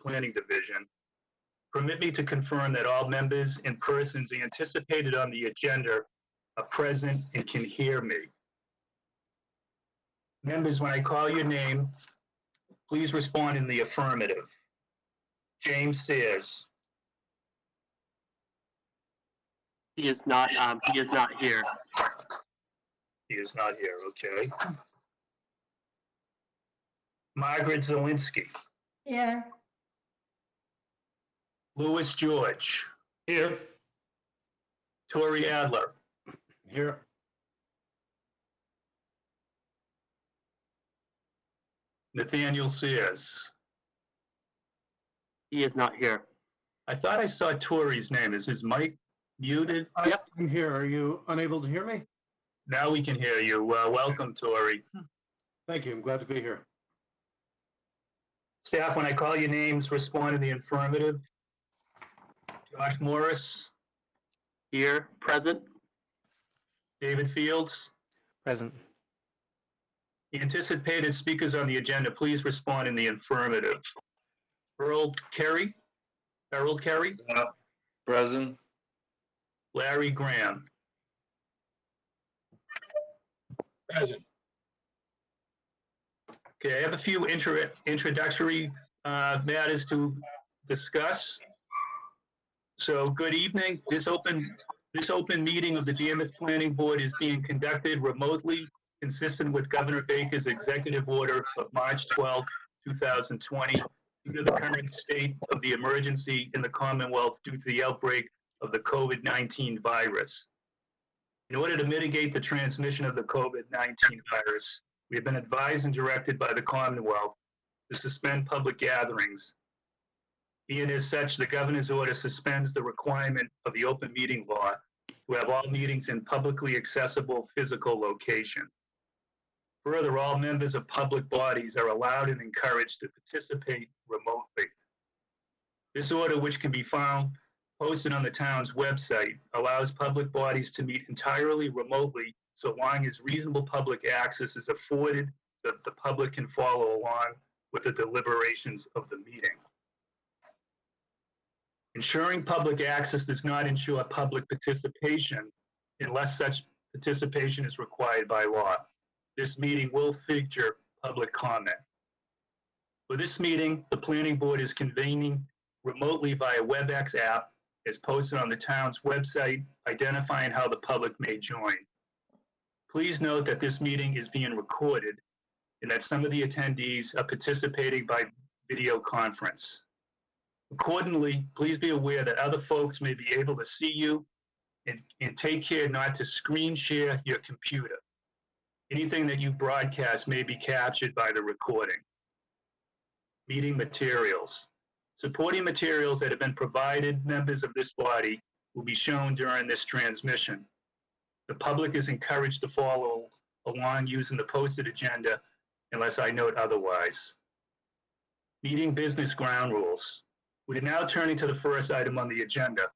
Planning Division. Permit me to confirm that all members and persons anticipated on the agenda are present and can hear me. Members, when I call your name, please respond in the affirmative. James Sears. He is not here. He is not here, okay. Margaret Zawinski. Here. Louis George. Here. Tori Adler. Here. Nathaniel Sears. He is not here. I thought I saw Tori's name. Is his mic muted? Yep. I'm here. Are you unable to hear me? Now we can hear you. Welcome, Tori. Thank you. I'm glad to be here. Staff, when I call your names, respond in the affirmative. Josh Morris. Here, present. David Fields. Present. The anticipated speakers on the agenda, please respond in the affirmative. Harold Carey. Present. Larry Graham. Present. Okay, I have a few introductory matters to discuss. So, good evening. This open meeting of the Danvers Planning Board is being conducted remotely, consistent with Governor Baker's executive order of March 12, 2020, due to the current state of the emergency in the Commonwealth due to the outbreak of the COVID-19 virus. In order to mitigate the transmission of the COVID-19 virus, we have been advised and directed by the Commonwealth to suspend public gatherings. Being as such, the governor's order suspends the requirement of the open meeting law to have all meetings in publicly accessible physical location. Further, all members of public bodies are allowed and encouraged to participate remotely. This order, which can be found posted on the town's website, allows public bodies to meet entirely remotely so long as reasonable public access is afforded so that the public can follow along with the deliberations of the meeting. Ensuring public access does not ensure public participation unless such participation is required by law. This meeting will feature public comment. For this meeting, the Planning Board is convening remotely via WebEx app as posted on the town's website, identifying how the public may join. Please note that this meeting is being recorded and that some of the attendees are participating by video conference. Accordingly, please be aware that other folks may be able to see you and take care not to screen share your computer. Anything that you broadcast may be captured by the recording. Meeting materials. Supporting materials that have been provided members of this body will be shown during this transmission. The public is encouraged to follow along using the posted agenda unless I note otherwise. Meeting business ground rules. We are now turning to the first item on the agenda.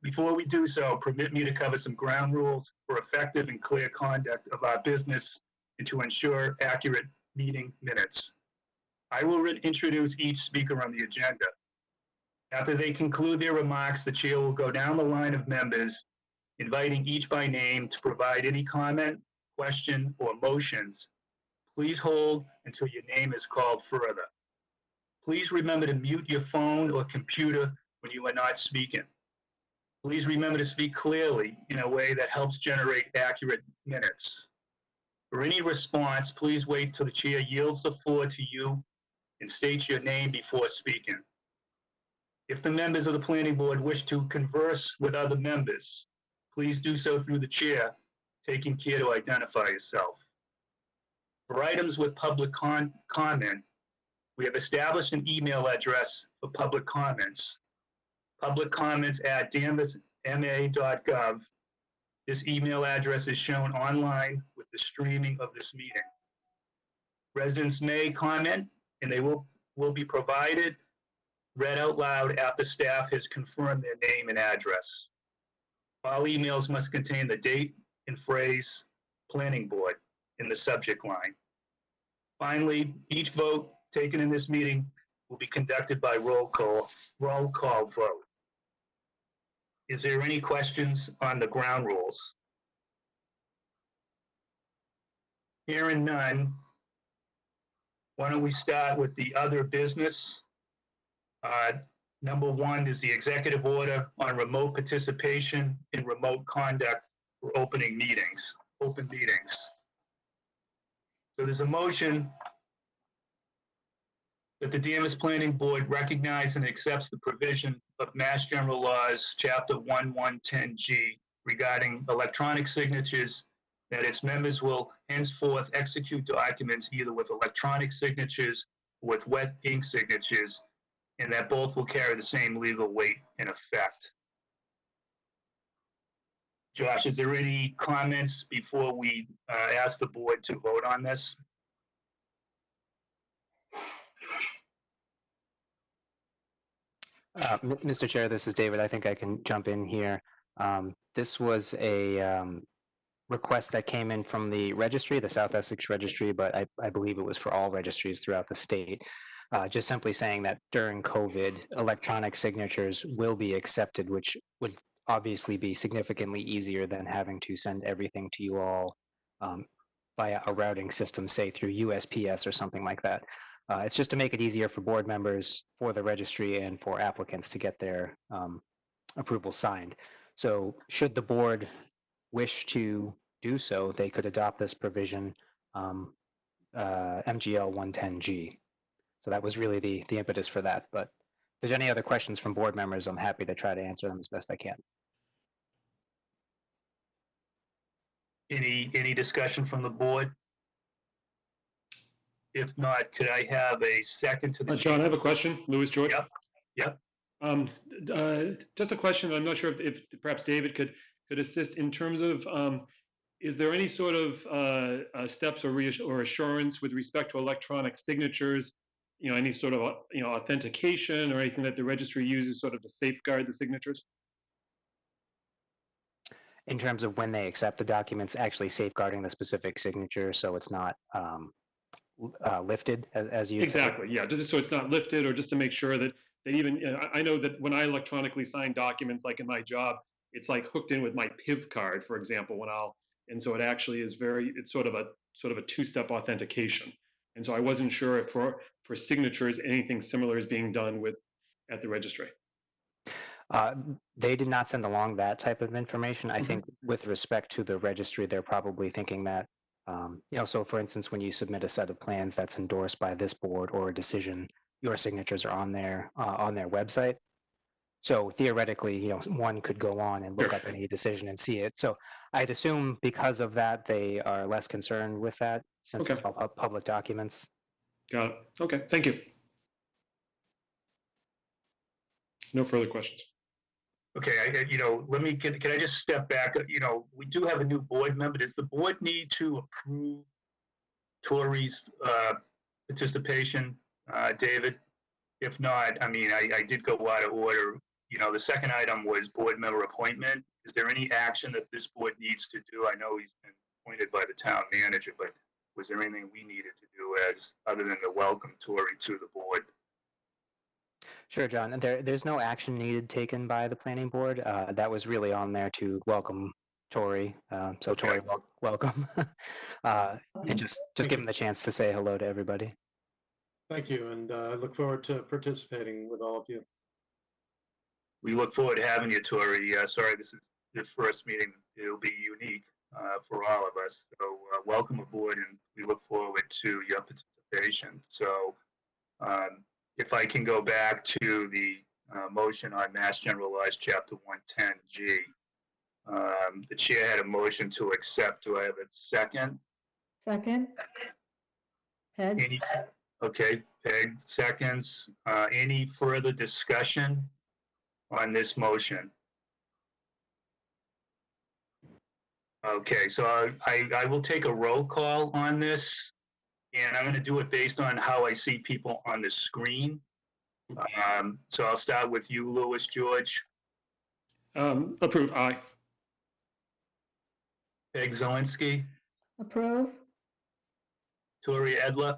Before we do so, permit me to cover some ground rules for effective and clear conduct of our business and to ensure accurate meeting minutes. I will introduce each speaker on the agenda. After they conclude their remarks, the chair will go down the line of members, inviting each by name to provide any comment, question, or motions. Please hold until your name is called further. Please remember to mute your phone or computer when you are not speaking. Please remember to speak clearly in a way that helps generate accurate minutes. For any response, please wait till the chair yields the floor to you and states your name before speaking. If the members of the Planning Board wish to converse with other members, please do so through the chair, taking care to identify yourself. For items with public comment, we have established an email address for public comments. Public comments at danversma.gov. This email address is shown online with the streaming of this meeting. Residents may comment and they will be provided, read out loud after staff has confirmed their name and address. All emails must contain the date and phrase Planning Board in the subject line. Finally, each vote taken in this meeting will be conducted by roll call vote. Is there any questions on the ground rules? Hearing none, why don't we start with the other business? Number one is the executive order on remote participation in remote conduct for open meetings. So there's a motion that the Danvers Planning Board recognize and accepts the provision of Mass General Laws, Chapter 1110G, regarding electronic signatures, that its members will henceforth execute documents either with electronic signatures or with wet ink signatures, and that both will carry the same legal weight and effect. Josh, is there any comments before we ask the board to vote on this? Mr. Chair, this is David. I think I can jump in here. This was a request that came in from the registry, the South Essex Registry, but I believe it was for all registries throughout the state. Just simply saying that during COVID, electronic signatures will be accepted, which would obviously be significantly easier than having to send everything to you all via a routing system, say through USPS or something like that. It's just to make it easier for board members, for the registry, and for applicants to get their approval signed. So should the board wish to do so, they could adopt this provision, MGL 110G. So that was really the impetus for that. But if there's any other questions from board members, I'm happy to try to answer them as best I can. Any discussion from the board? If not, could I have a second to the? John, I have a question. Louis George. Yep. Just a question. I'm not sure if perhaps David could assist in terms of is there any sort of steps or assurance with respect to electronic signatures? You know, any sort of authentication or anything that the registry uses sort of to safeguard the signatures? In terms of when they accept the documents, actually safeguarding the specific signature so it's not lifted, as you exactly said. Yeah, just so it's not lifted, or just to make sure that even I know that when I electronically sign documents, like in my job, it's like hooked in with my PIV card, for example, and so it actually is it's sort of a two-step authentication. And so I wasn't sure if for signatures anything similar is being done at the registry. They did not send along that type of information. I think with respect to the registry, they're probably thinking that, so for instance, when you submit a set of plans that's endorsed by this board or a decision, your signatures are on their website. So theoretically, one could go on and look up any decision and see it. So I'd assume because of that, they are less concerned with that since it's public documents. Got it. Okay, thank you. No further questions. Okay, can I just step back? We do have a new board member. Does the board need to approve Tori's participation, David? If not, I did go out of order. The second item was board member appointment. Is there any action that this board needs to do? I know he's been appointed by the town manager, but was there anything we needed to do other than to welcome Tori to the board? Sure, John. There's no action needed taken by the planning board. That was really on there to welcome Tori. So Tori, welcome. And just give him the chance to say hello to everybody. Thank you, and I look forward to participating with all of you. We look forward to having you, Tori. Sorry, this is your first meeting. It'll be unique for all of us. So welcome aboard, and we look forward to your participation. So if I can go back to the motion on Mass General Laws, Chapter 110G. The chair had a motion to accept. Do I have a second? Second. Peg. Okay, Peg seconds. Any further discussion on this motion? Okay, so I will take a roll call on this, and I'm going to do it based on how I see people on the screen. So I'll start with you, Louis George. Approve. Aye. Peg Zielinski. Approve. Tori Edler.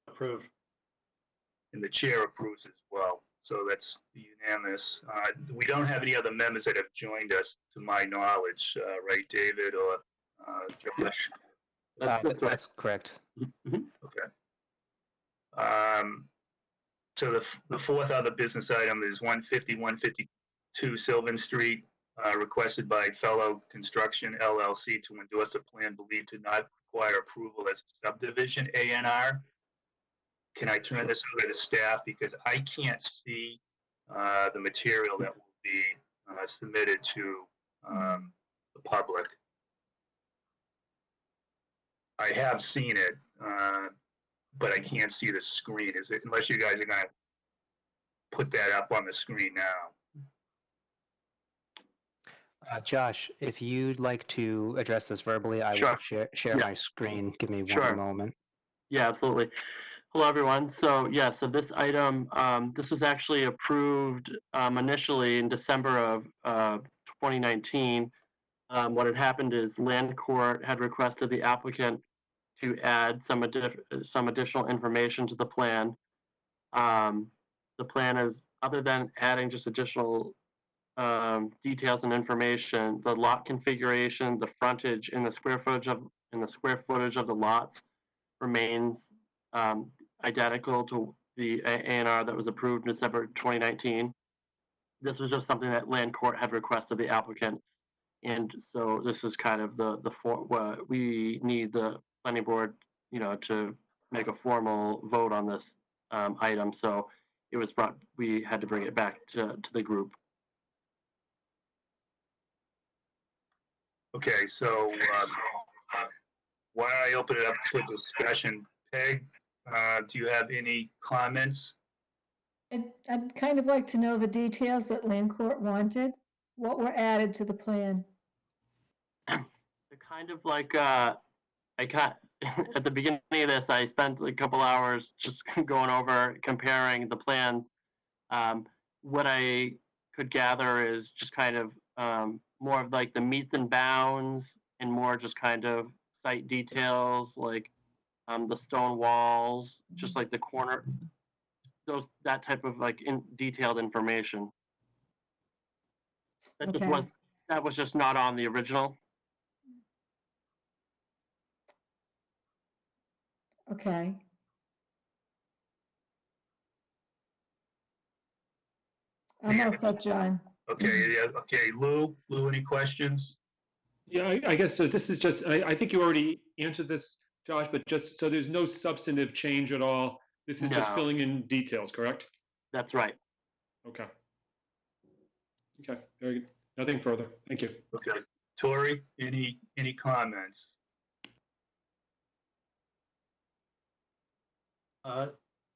Approved. and the chair approves as well. So that's unanimous. We don't have any other members that have joined us, to my knowledge, right, David or Josh? That's right. That's correct. Okay. So the fourth other business item is 150, 152 Sylvan Street, requested by Fellow Construction LLC to endorse a plan believed to not require approval as a subdivision ANR. Can I turn this over to staff, because I can't see the material that will be submitted to the public. I have seen it, but I can't see the screen. Is it, unless you guys are going to put that up on the screen now? Josh, if you'd like to address this verbally, I Sure. will share my Yes. screen. Give me Sure. one moment. Yeah, absolutely. Hello, everyone. So yeah, so this item, this was actually approved initially in December of 2019. What had happened is Land Court had requested the applicant to add some additional information to the plan. The plan is, other than adding just additional details and information, the lot configuration, the frontage, and the square footage of the lots remains identical to the A&R that was approved in December 2019. This was just something that Land Court had requested the applicant, and so this is kind of what we need the planning board, to make a formal vote on this item. So it was we had to bring it back to the group. Okay, so why don't I open it up to discussion? Peg, do you have any comments? I'd kind of like to know the details that Land Court wanted, what were added to the plan. They're kind of like, at the beginning of this, I spent a couple hours just going over, comparing the plans. What I could gather is just kind of more of like the meets and bounds, and more just kind of site details, like the stone walls, just like the corner, that type of like detailed information. Okay. That was just not on the original. Okay. I'm all set, John. Okay, yeah, okay, Lou, any questions? Yeah, I guess so. This is just, I think you already answered this, Josh, but just so there's no substantive change at all. This is just No. filling in details, correct? That's right. Okay. Okay, very good. Nothing further. Thank you. Okay, Tori, any comments?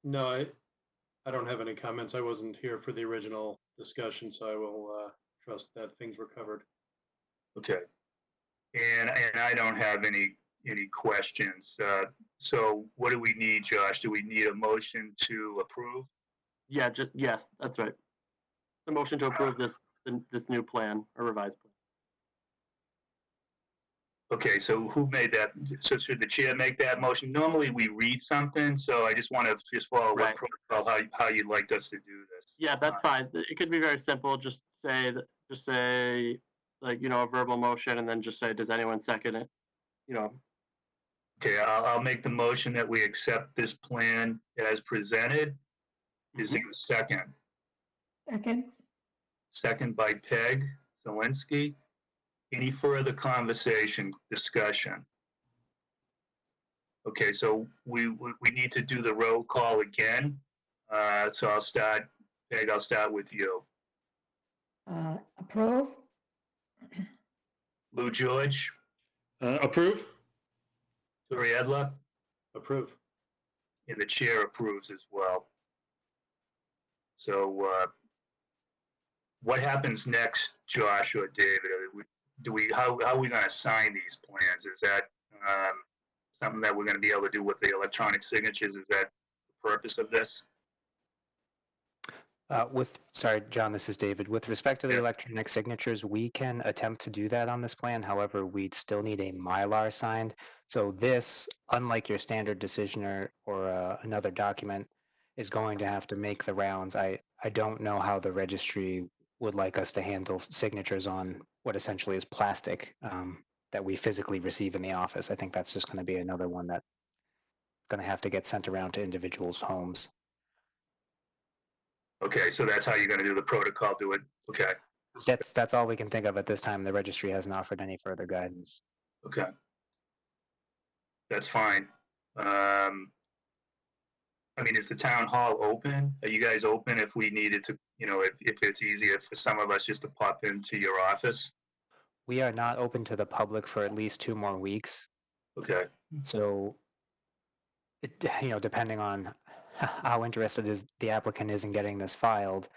No, I don't have any comments. I wasn't here for the original discussion, so I will trust that things were covered. Okay, and I don't have any questions. So what do we need, Josh? Do we need a motion to approve? Yeah, yes, that's right. The motion to approve this new plan, or revised plan. Okay, so who made that? So should the chair make that motion? Normally we read something, so I just want to follow what Right. protocol, how you'd like us to do this. Yeah, that's fine. It could be very simple. Just say like, a verbal motion, and then just say, does anyone second it? Okay, I'll make the motion that we accept this plan as presented. Is there a second? Second. Second by Peg Zelinski. Any further conversation, discussion? Okay, so we need to do the roll call again. So I'll start, Peg, I'll start with you. Approve. Lou George, Approve? Tori Edla, Approve. and the chair approves as well. So what happens next, Josh or David? How are we going to sign these plans? Is that something that we're going to be able to do with the electronic signatures? Is that the purpose of this? Sorry, John, this is David. With respect to the Yeah. electronic signatures, we can attempt to do that on this plan. However, we'd still need a Mylar signed. So this, unlike your standard decision or another document, is going to have to make the rounds. I don't know how the registry would like us to handle signatures on what essentially is plastic that we physically receive in the office. I think that's just going to be another one that's going to have to get sent around to individuals' homes. Okay, so that's how you're gonna do the protocol, do it, okay, That's all we can think of at this time. The registry hasn't offered any further guidance. okay. That's fine. I mean, is the town hall open? Are you guys open if we needed to, you know, if it's easier for some of us just to pop into your office? We are not open to the public for at least 2 more weeks. Okay, So, depending on how interested the applicant is in getting this filed,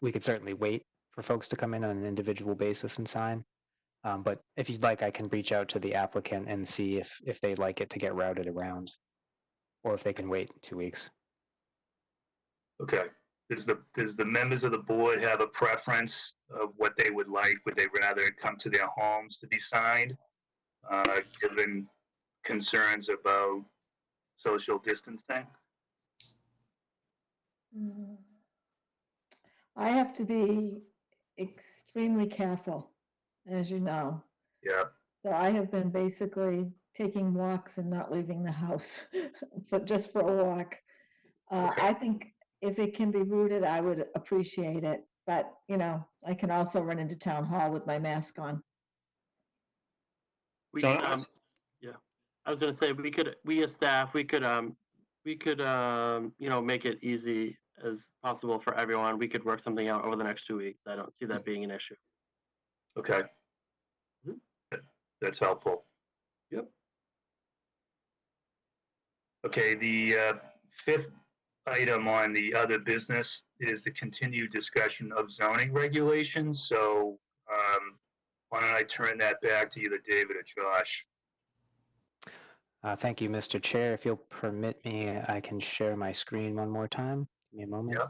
we could certainly wait for folks to come in on an individual basis and sign. But if you'd like, I can reach out to the applicant and see if they'd like it to get routed around, or if they can wait 2 weeks. okay. Does the members of the board have a preference of what they would like? Would they rather it come to their homes to be signed, given concerns about social distancing? I have to be extremely careful, as you know. Yeah, So I have been basically taking walks and not leaving the house, just for a walk. Okay. I think if it can be routed, I would appreciate it. But, I can also run into town hall with my mask on. We, John? yeah, I was gonna say, we as staff, we could, make it easy as possible for everyone. We could work something out over the next 2 weeks. I don't see that being an issue. okay. Mhm. That's helpful. Yep. Okay, the fifth item on the other business is the continued discussion of zoning regulations. So why don't I turn that back to either David or Josh? Thank you, Mr. Chair. If you'll permit me, I can share my screen one more time. Give me a moment. Yeah.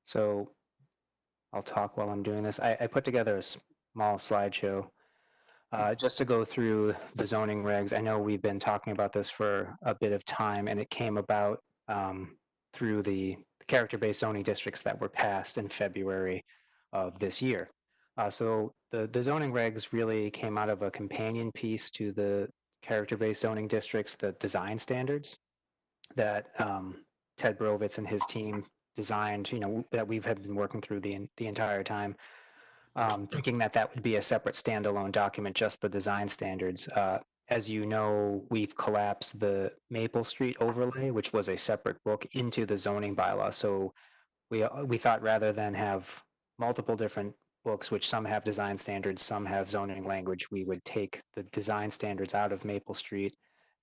So I'll talk while I'm doing this. I put together a small slideshow just to go through the zoning regs. I know we've been talking about this for a bit of time, and it came about through the character-based zoning districts that were passed in February of this year. So the zoning regs really came out of a companion piece to the character-based zoning districts, the design standards that Ted Brovitz and his team designed, that we've been working through the entire time, thinking that would be a separate standalone document, just the design standards. As you know, we've collapsed the Maple Street overlay, which was a separate book, into the zoning bylaw. So we thought rather than have multiple different books, which some have design standards, some have zoning language, we would take the design standards out of Maple Street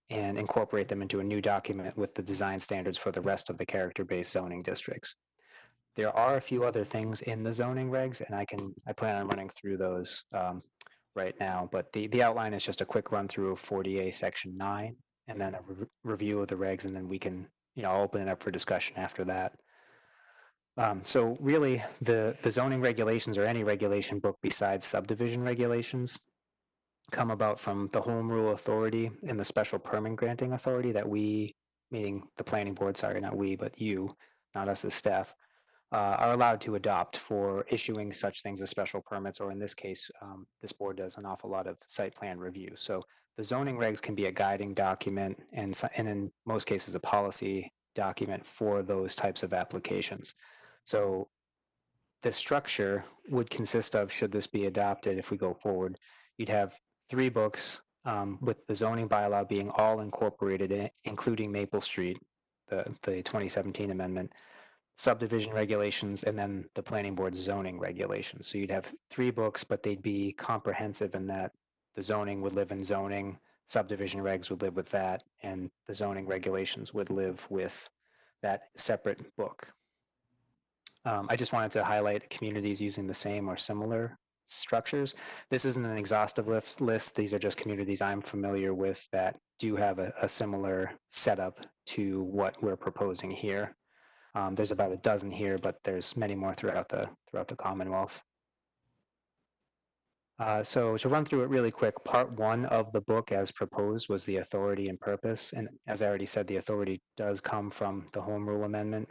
and incorporate them into a new document with the design standards for the rest of the character-based zoning districts. There are a few other things in the zoning regs, and I plan on running through those right now, but the outline is just a quick run through of 40A Section 9, and then a review of the regs, and then we can, I'll open it up for discussion after that. So really, the zoning regulations, or any regulation book besides subdivision regulations, come about from the home rule authority and the special permit granting authority that we, meaning the planning board, sorry, not we, but you, not us as staff, are allowed to adopt for issuing such things as special permits, or in this case, this board does an awful lot of site plan review. So the zoning regs can be a guiding document and in most cases a policy document for those types of applications. So the structure would consist of, should this be adopted, if we go forward, you'd have 3 books with the zoning bylaw being all incorporated, including Maple Street, the 2017 amendment, subdivision regulations, and then the planning board's zoning regulations. So you'd have 3 books, but they'd be comprehensive in that the zoning would live in zoning, subdivision regs would live with that, and the zoning regulations would live with that separate book. I just wanted to highlight communities using the same or similar structures. This isn't an exhaustive list. These are just communities I'm familiar with that do have a similar setup to what we're proposing here. There's about a dozen here, but there's many more throughout the Commonwealth. So to run through it really quick, part one of the book as proposed was the authority and purpose. And as I already said, the authority does come from the Home Rule Amendment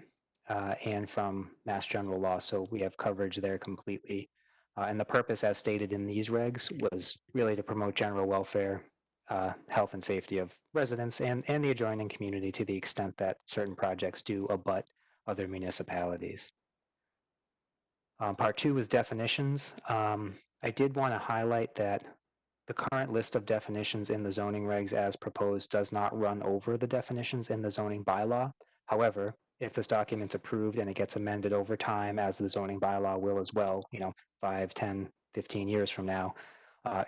and from Mass General Law. So we have coverage there completely. And the purpose as stated in these regs was really to promote general welfare, health and safety of residents and the adjoining community to the extent that certain projects do abut other municipalities. Part two was definitions. I did want to highlight that the current list of definitions in the zoning regs as proposed does not run over the definitions in the zoning bylaw. However, if this document's approved and it gets amended over time, as the zoning bylaw will as well, 5, 10, 15 years from now,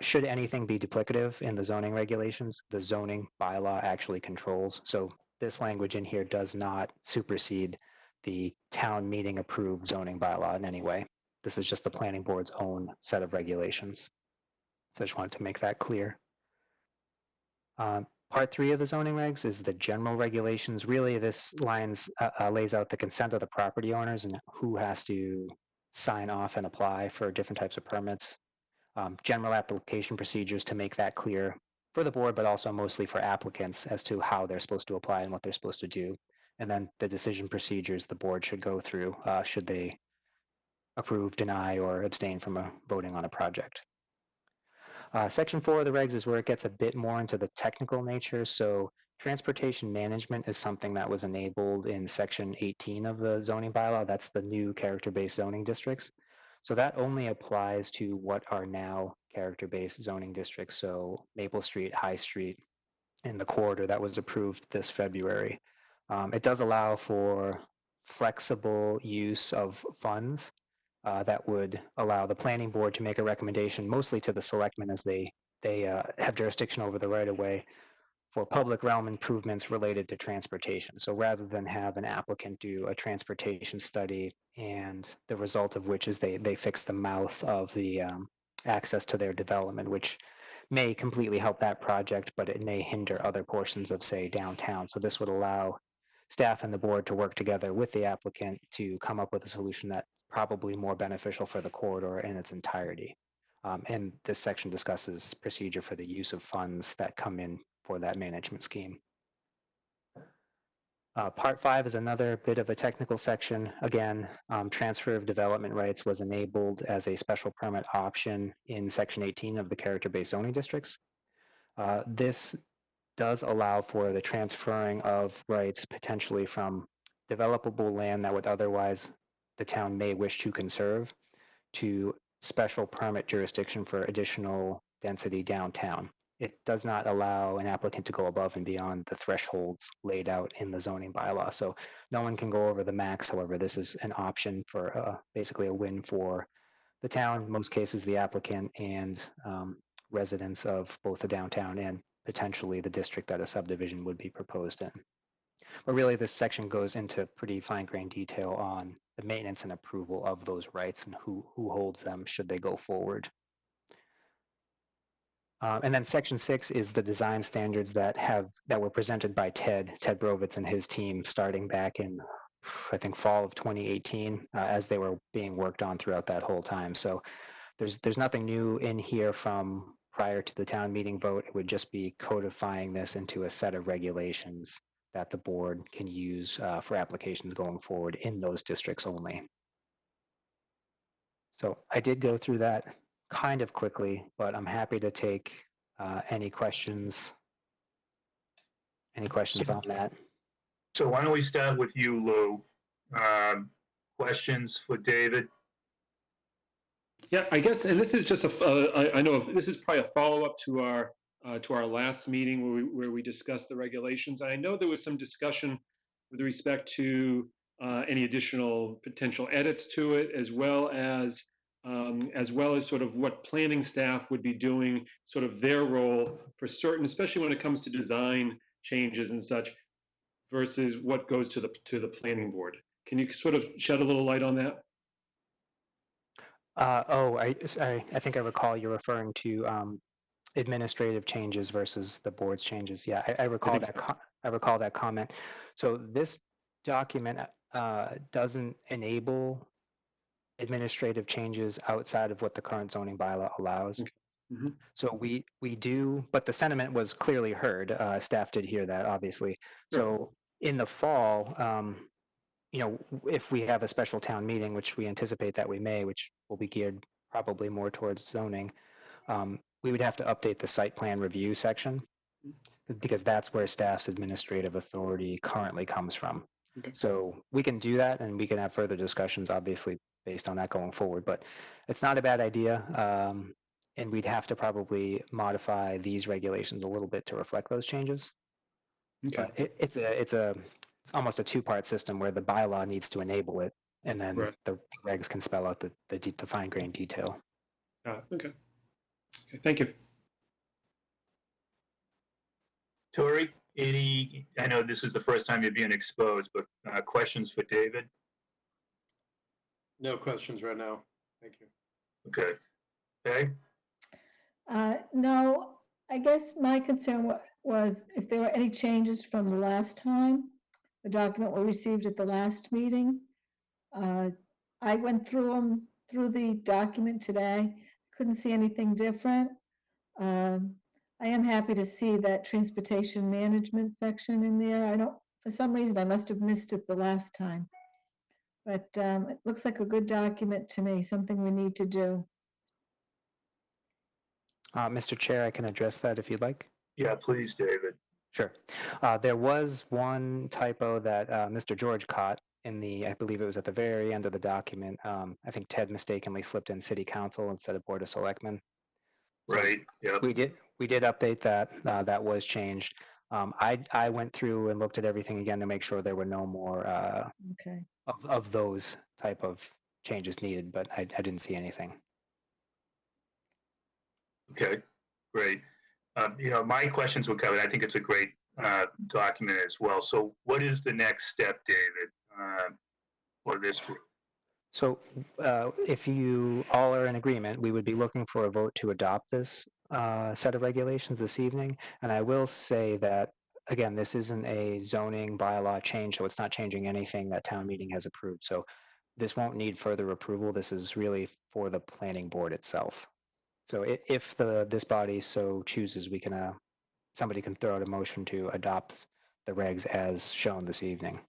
should anything be duplicative in the zoning regulations, the zoning bylaw actually controls. So this language in here does not supersede the town meeting approved zoning bylaw in any way. This is just the planning board's own set of regulations. So I just wanted to make that clear. Part three of the zoning regs is the general regulations. Really, this lays out the consent of the property owners and who has to sign off and apply for different types of permits. General application procedures to make that clear for the board, but also mostly for applicants as to how they're supposed to apply and what they're supposed to do. And then the decision procedures the board should go through should they approve, deny, or abstain from voting on a project. Section 4 of the regs is where it gets a bit more into the technical nature. So transportation management is something that was enabled in section 18 of the zoning bylaw. That's the new character-based zoning districts. So that only applies to what are now character-based zoning districts. So Maple Street, High Street, and the corridor that was approved this February. It does allow for flexible use of funds that would allow the planning board to make a recommendation, mostly to the selectmen as they have jurisdiction over the right-of-way for public realm improvements related to transportation. So rather than have an applicant do a transportation study and the result of which is they fix the mouth of the access to their development, which may completely help that project, but it may hinder other portions of, say, downtown. So this would allow staff and the board to work together with the applicant to come up with a solution that's probably more beneficial for the corridor in its entirety. And this section discusses procedure for the use of funds that come in for that management scheme. Part 5 is another bit of a technical section. Again, transfer of development rights was enabled as a special permit option in section 18 of the character-based zoning districts. This does allow for the transferring of rights potentially from developable land that would otherwise the town may wish to conserve to special permit jurisdiction for additional density downtown. It does not allow an applicant to go above and beyond the thresholds laid out in the zoning bylaw. So no one can go over the max. However, this is an option for basically a win for the town, in most cases the applicant and residents of both the downtown and potentially the district that a subdivision would be proposed in. But really this section goes into pretty fine-grained detail on the maintenance and approval of those rights and who holds them should they go forward. And then section 6 is the design standards that were presented by Ted Brovitz and his team starting back in, I think, fall of 2018 as they were being worked on throughout that whole time. So there's nothing new in here from prior to the town meeting vote. It would just be codifying this into a set of regulations that the board can use for applications going forward in those districts only. So I did go through that kind of quickly, but I'm happy to take any questions. Any questions on that? So why don't we start with you, Lou? Questions for David? Yeah, I guess, and this is just I know this is probably a follow-up to our last meeting where we discussed the regulations. And I know there was some discussion with respect to any additional potential edits to it, as well as sort of what planning staff would be doing, sort of their role for certain, especially when it comes to design changes and such, versus what goes to the planning board. Can you sort of shed a little light on that? I think I recall you're referring to administrative changes versus the board's changes. Yeah, I recall that. I recall that comment. So this document doesn't enable administrative changes outside of what the current zoning bylaw allows. Okay. Mhm. So we do, but the sentiment was clearly heard. Staff did hear that, obviously. So in the fall, you know, if we have a special town meeting, which we anticipate that we may, which will be geared probably more towards zoning, we would have to update the site plan review section because that's where staff's administrative authority currently comes from. Okay. So we can do that and we can have further discussions, obviously, based on that going forward. But it's not a bad idea. And we'd have to probably modify these regulations a little bit to reflect those changes. Okay. But it's almost a two-part system where the bylaw needs to enable it, and then Right. the regs can spell out the fine-grained detail. Okay. Okay. Thank you. Tori, I know this is the first time you're being exposed, but questions for David? No questions right now. Thank you. Okay. Okay. No, I guess my concern was if there were any changes from the last time, the document we received at the last meeting. I went through the document today, couldn't see anything different. I am happy to see that transportation management section in there. For some reason, I must have missed it the last time. But it looks like a good document to me, something we need to do. Mr. Chair, I can address that if you'd like. Yeah, please, David. Sure. There was one typo that Mr. George caught in I believe it was at the very end of the document. I think Ted mistakenly slipped in City Council instead of Board of Selectmen. Right. Yep. We did update that. That was changed. I went through and looked at everything again to make sure there were no more Okay. of those type of changes needed, but I didn't see anything. Okay. Great. You know, my questions were covered. I think it's a great document as well. So what is the next step, David, for this group? So if you all are in agreement, we would be looking for a vote to adopt this set of regulations this evening. And I will say that, again, this isn't a zoning bylaw change, so it's not changing anything that town meeting has approved. So this won't need further approval. This is really for the planning board itself. So if this body so chooses, we can somebody can throw out a motion to adopt the regs as shown this evening.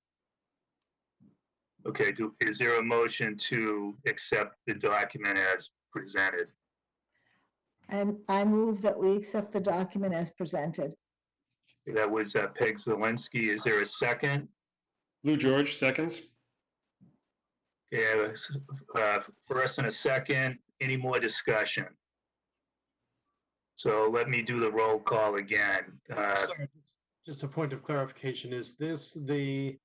Okay. Is there a motion to accept the document as presented? And I move that we accept the document as presented. That was Peg Zawinski. Is there a second? Lou George, seconds. Yeah, first and a second. Any more discussion? So let me do the roll call again. Sorry, just a point of clarification. Is this the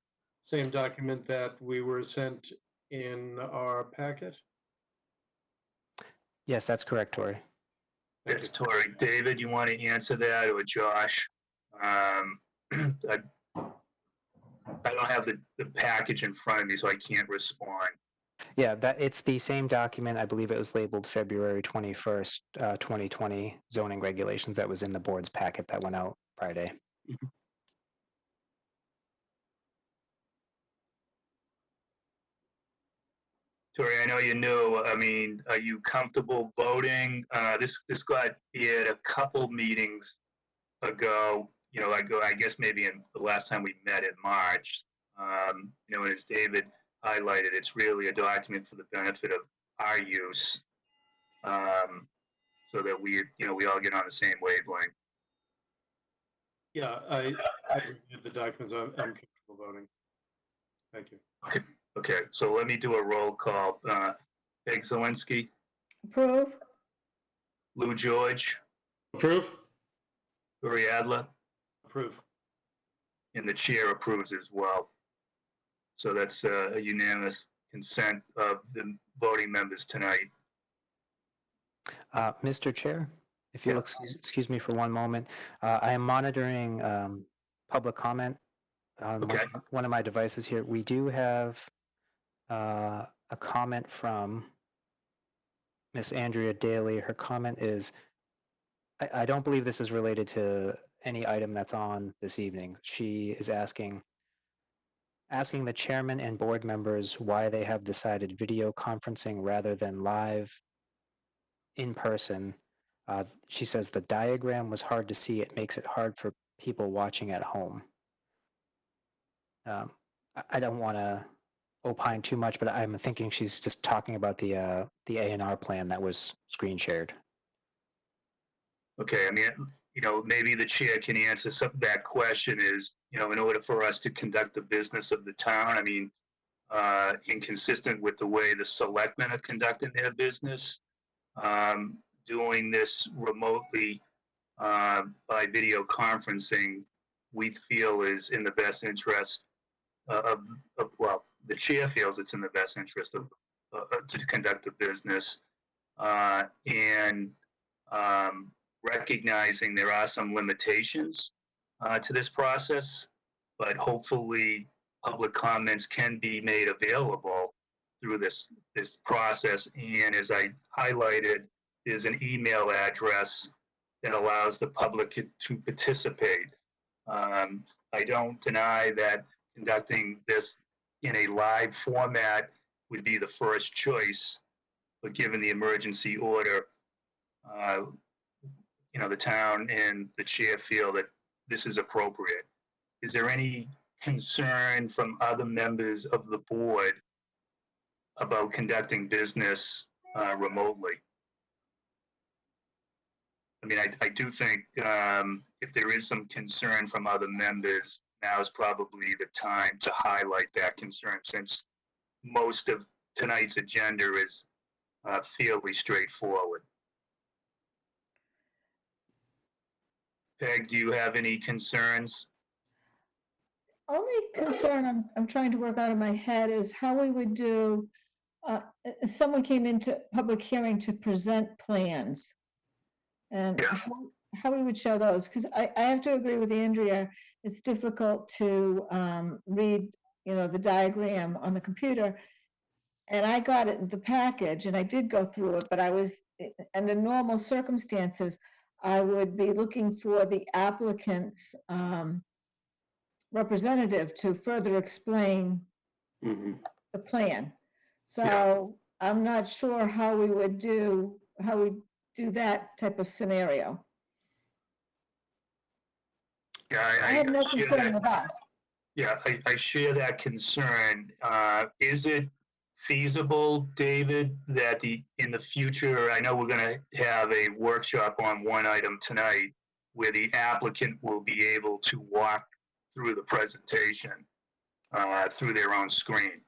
same document that we were sent in our packet? Yes, that's correct, Tori. Thank It's Tori. David, you want to answer that, or Josh? I don't have the package in front of me, so I can't respond. Yeah, it's the same document. I believe it was labeled February 21st, 2020 zoning regulations that was in the board's packet that went out Friday. Tori, I know you knew. I mean, are you comfortable voting? This got aired a couple meetings ago. You know, I guess maybe in the last time we met in March. You know, as David highlighted, it's really a document for the benefit of our use, so that we all get on the same wavelength. Yeah, I reviewed the documents. I'm comfortable voting. Thank you. Okay, so let me do a roll call. Peg Zawinski, Approve? Lou George, Approve. Uri Adler, Approve. and the chair approves as well. So that's a unanimous consent of the voting members tonight. Mr. Chair, if you'll excuse me for one moment, I am monitoring public comment on Okay. one of my devices here. We do have a comment from Miss Andrea Daly. Her comment is, I don't believe this is related to any item that's on this evening. She is asking, asking the chairman and board members why they have decided video conferencing rather than live in person. She says the diagram was hard to see. It makes it hard for people watching at home. I don't want to opine too much, but I'm thinking she's just talking about the A&R plan that was screen shared. Okay, I mean, maybe the chair can answer that question is, in order for us to conduct the business of the town, I mean, inconsistent with the way the selectmen are conducting their business, doing this remotely by video conferencing, we feel is in the best interest well, the chair feels it's in the best interest of to conduct the business, and recognizing there are some limitations to this process, but hopefully public comments can be made available through this process. And as I highlighted, there's an email address that allows the public to participate. I don't deny that conducting this in a live format would be the first choice, but given the emergency order, the town and the chair feel that this is appropriate. Is there any concern from other members of the board about conducting business remotely? I mean, I do think if there is some concern from other members, now is probably the time to highlight that concern, since most of tonight's agenda is fairly straightforward. Peg, do you have any concerns? Only concern I'm trying to work out in my head is how we would do, someone came into public hearing to present plans. And Yeah. how we would show those, because I have to agree with Andrea, it's difficult to read, the diagram on the computer. And I got it in the package and I did go through it, but under normal circumstances, I would be looking for the applicant's representative to further explain the plan. So I'm not sure how we do that type of scenario. Yeah, I have no share concern that. with us. Yeah, I share that concern. Is it feasible, David, that in the future, I know we're going to have a workshop on one item tonight where the applicant will be able to walk through the presentation through their own screen?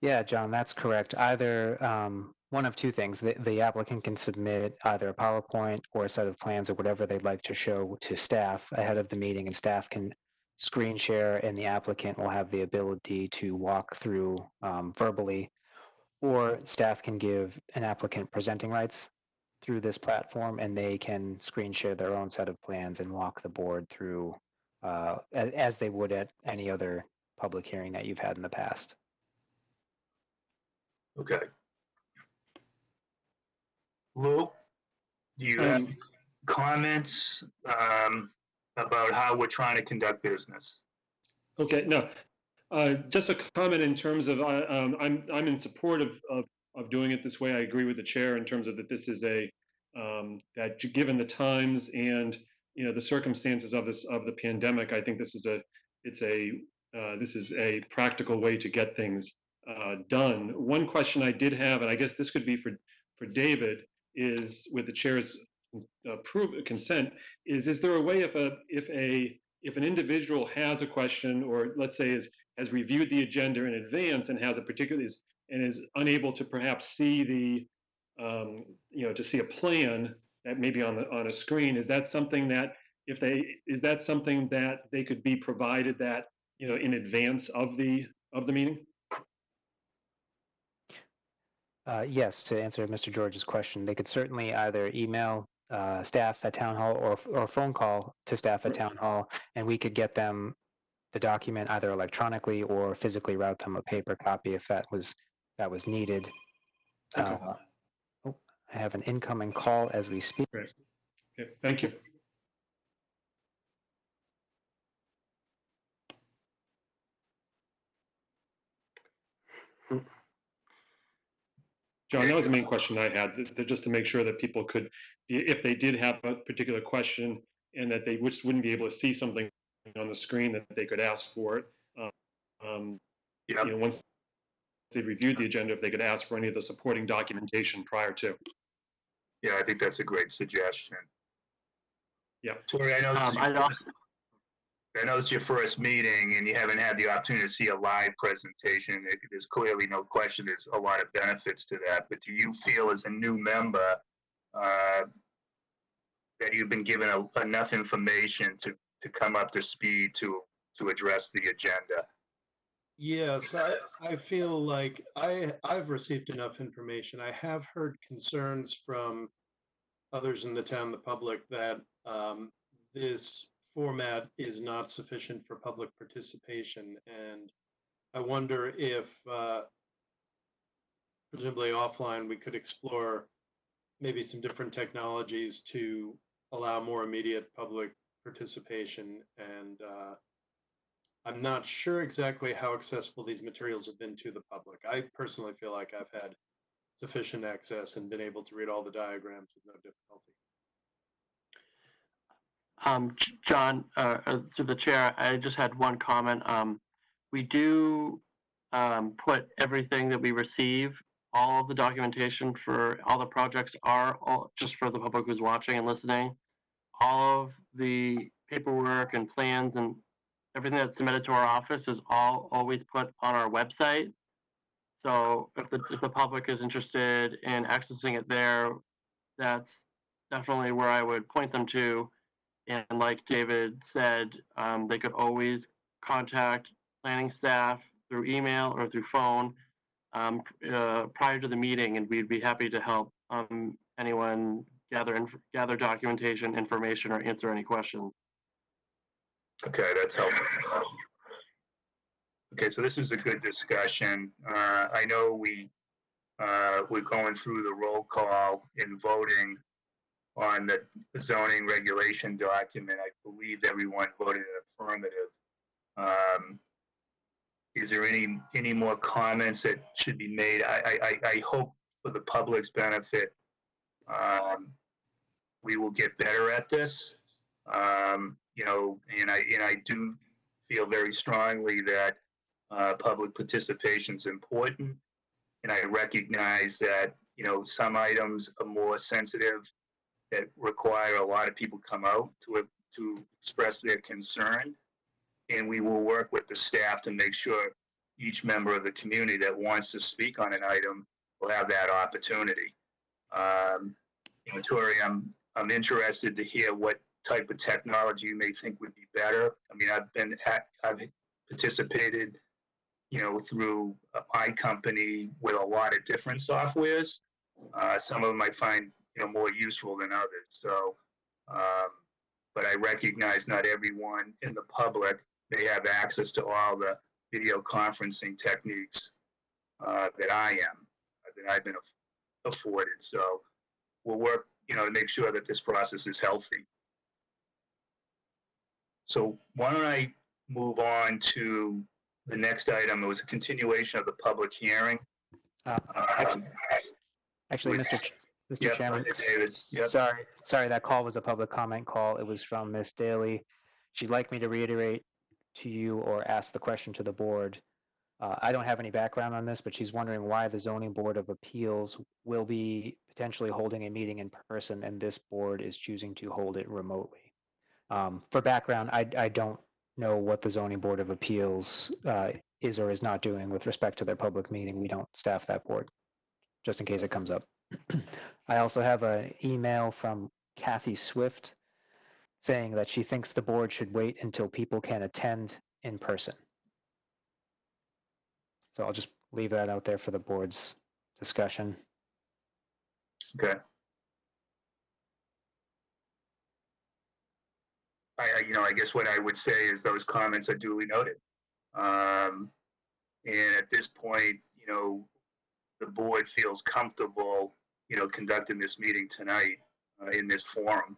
Yeah, John, that's correct. Either one of two things. The applicant can submit either a PowerPoint or a set of plans or whatever they'd like to show to staff ahead of the meeting, and staff can screen share, and the applicant will have the ability to walk through verbally, or staff can give an applicant presenting rights through this platform, and they can screen share their own set of plans and walk the board through as they would at any other public hearing that you've had in the past. Okay. Lou, do you have comments about how we're trying to conduct business? Okay, no, just a comment in terms of I'm in support of doing it this way. I agree with the chair in terms of that this is that given the times and the circumstances of the pandemic, I think this is a practical way to get things done. One question I did have, and I guess this could be for David, is with the chair's consent, is there a way if an individual has a question, or let's say has reviewed the agenda in advance and has a particular and is unable to perhaps see to see a plan that may be on a screen, is that something that they could be provided that in advance of the meeting? Yes, to answer Mr. George's question, they could certainly either email staff at Town Hall or phone call to staff at Town Hall, and we could get them the document either electronically or physically route them a paper copy if that was needed. Okay. I have an incoming call as we speak. Great. Okay, thank you. John, that was the main question I had, just to make sure that people could, if they did have a particular question and that they just wouldn't be able to see something on the screen, that they could ask for it. Yep. Once they reviewed the agenda, if they could ask for any of the supporting documentation prior to. Yeah, I think that's a great suggestion. Yeah. Tori, I know it's your first meeting and you haven't had the opportunity to see a live presentation. There's clearly no question there's a lot of benefits to that. But do you feel as a new member that you've been given enough information to come up to speed to address the agenda? Yes, I feel like I've received enough information. I have heard concerns from others in the town, the public, that this format is not sufficient for public participation. And I wonder if, presumably offline, we could explore maybe some different technologies to allow more immediate public participation. And I'm not sure exactly how accessible these materials have been to the public. I personally feel like I've had sufficient access and been able to read all the diagrams with no difficulty. John, through the chair, I just had one comment. We do put everything that we receive, all of the documentation for all the projects are all just for the public who's watching and listening. All of the paperwork and plans and everything that's submitted to our office is always put on our website. So if the public is interested in accessing it there, that's definitely where I would point them to. And like David said, they could always contact planning staff through email or through phone prior to the meeting, and we'd be happy to help anyone gather documentation, information, or answer any questions. Okay, that's helpful. Okay, so this was a good discussion. I know we're going through the roll call and voting on the zoning regulation document. I believe everyone voted affirmative. Is there any more comments that should be made? I hope for the public's benefit, we will get better at this. And I do feel very strongly that public participation is important. And I recognize that, some items are more sensitive that require a lot of people come out to express their concern. And we will work with the staff to make sure each member of the community that wants to speak on an item will have that opportunity. Tori, I'm interested to hear what type of technology you may think would be better. I mean, I've participated, through my company with a lot of different softwares. Some of them I find, more useful than others. So, but I recognize not everyone in the public may have access to all the video conferencing techniques that I've been afforded. So we'll work, to make sure that this process is healthy. So why don't I move on to the next item? It was a continuation of the public hearing. Actually, Mr. Yep, Chairman, David. Yep. sorry, that call was a public comment call. It was from Ms. Daly. She'd like me to reiterate to you or ask the question to the board. I don't have any background on this, but she's wondering why the Zoning Board of Appeals will be potentially holding a meeting in person and this board is choosing to hold it remotely. For background, I don't know what the Zoning Board of Appeals is or is not doing with respect to their public meeting. We don't staff that board, just in case it comes up. I also have an email from Kathy Swift saying that she thinks the board should wait until people can attend in person. So I'll just leave that out there for the board's discussion. Okay. I guess what I would say is those comments are duly noted. And at this point, the board feels comfortable, conducting this meeting tonight in this forum.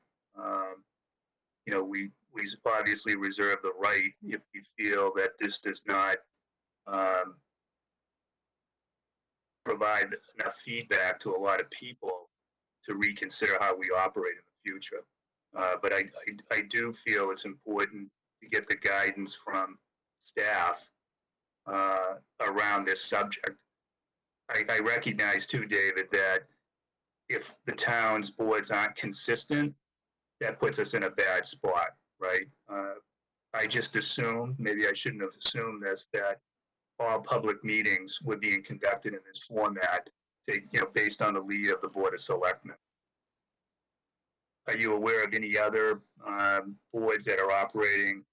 We obviously reserve the right if we feel that this does not provide enough feedback to a lot of people to reconsider how we operate in the future. But I do feel it's important to get the guidance from staff around this subject. I recognize too, David, that if the town's boards aren't consistent, that puts us in a bad spot, right? I just assumed, maybe I shouldn't have assumed this, that all public meetings were being conducted in this format, based on the lead of the Board of Selectmen. Are you aware of any other boards that are operating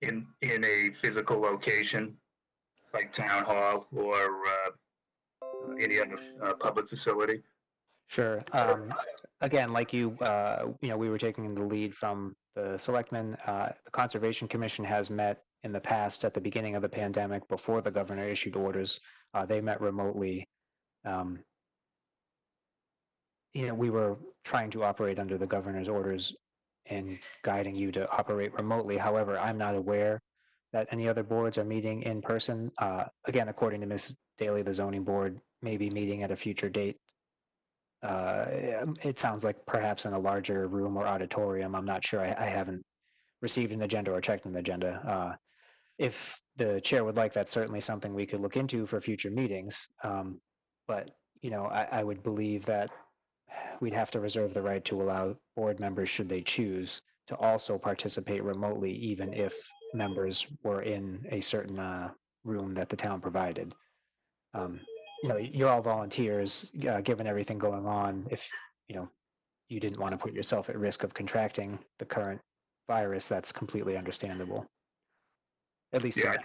in a physical location, like town hall or any other public facility? Sure. Again, like you, we were taking the lead from the selectmen. The Conservation Commission has met in the past at the beginning of the pandemic before the governor issued orders. They met remotely. We were trying to operate under the governor's orders and guiding you to operate remotely. However, I'm not aware that any other boards are meeting in person. Again, according to Ms. Daly, the zoning board may be meeting at a future date. It sounds like perhaps in a larger room or auditorium. I'm not sure. I haven't received an agenda or checked an agenda. If the chair would like, that's certainly something we could look into for future meetings. But, I would believe that we'd have to reserve the right to allow board members, should they choose, to also participate remotely, even if members were in a certain room that the town provided. You're all volunteers, given everything going on. If, you didn't want to put yourself at risk of contracting the current virus, that's completely understandable. At least, yeah,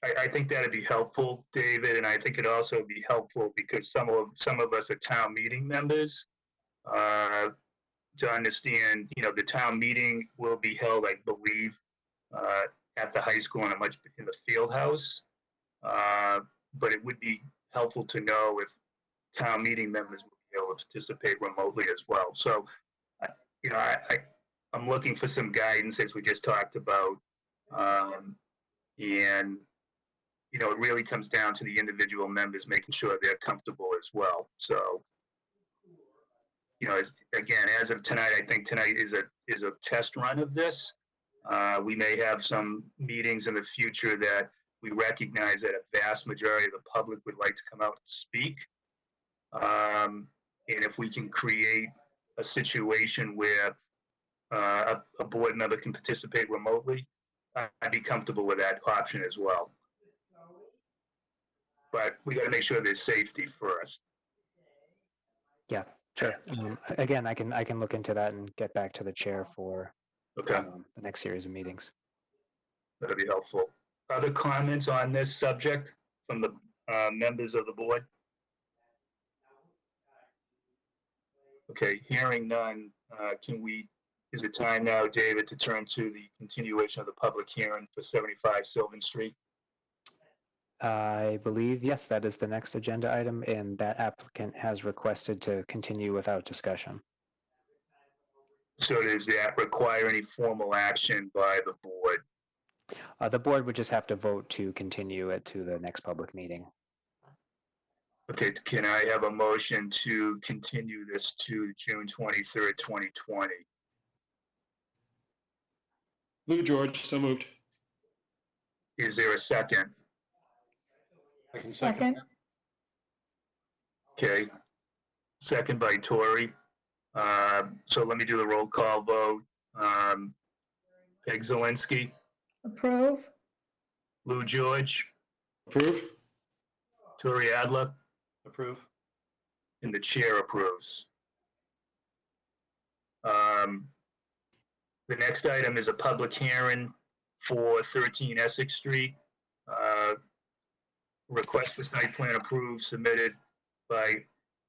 I think that'd be helpful, David, and I think it'd also be helpful because some of us are town meeting members to understand. The town meeting will be held, I believe, at the high school in the field house, but it would be helpful to know if town meeting members will be able to participate remotely as well. So, I'm looking for some guidance, as we just talked about, and it really comes down to the individual members making sure they're comfortable as well. So, as of tonight, I think tonight is a test run of this. We may have some meetings in the future that we recognize that a vast majority of the public would like to come out and speak. And if we can create a situation where a board member can participate remotely, I'd be comfortable with that option as well. But we got to make sure there's safety first. Yeah, sure. Again, I can look into that and get back to the chair for Okay. The next series of meetings. That'll be helpful. Other comments on this subject from the members of the board? Okay, hearing none, is it time now, David, to turn to the continuation of the public hearing for 75 Sylvan Street? I believe, yes, that is the next agenda item, and that applicant has requested to continue without discussion. So does that require any formal action by the board? The board would just have to vote to continue it to the next public meeting. Okay, can I have a motion to continue this to June 23rd, 2020? Lou George, so moved. Is there a second? I can second. Second, Okay, second by Tori. So let me do the roll call vote. Peg Zelinski, approve, Lou George, Approve? Tori Adler, Approve. and the chair approves. The next item is a public hearing for 13 Essex Street. Request for site plan approved submitted by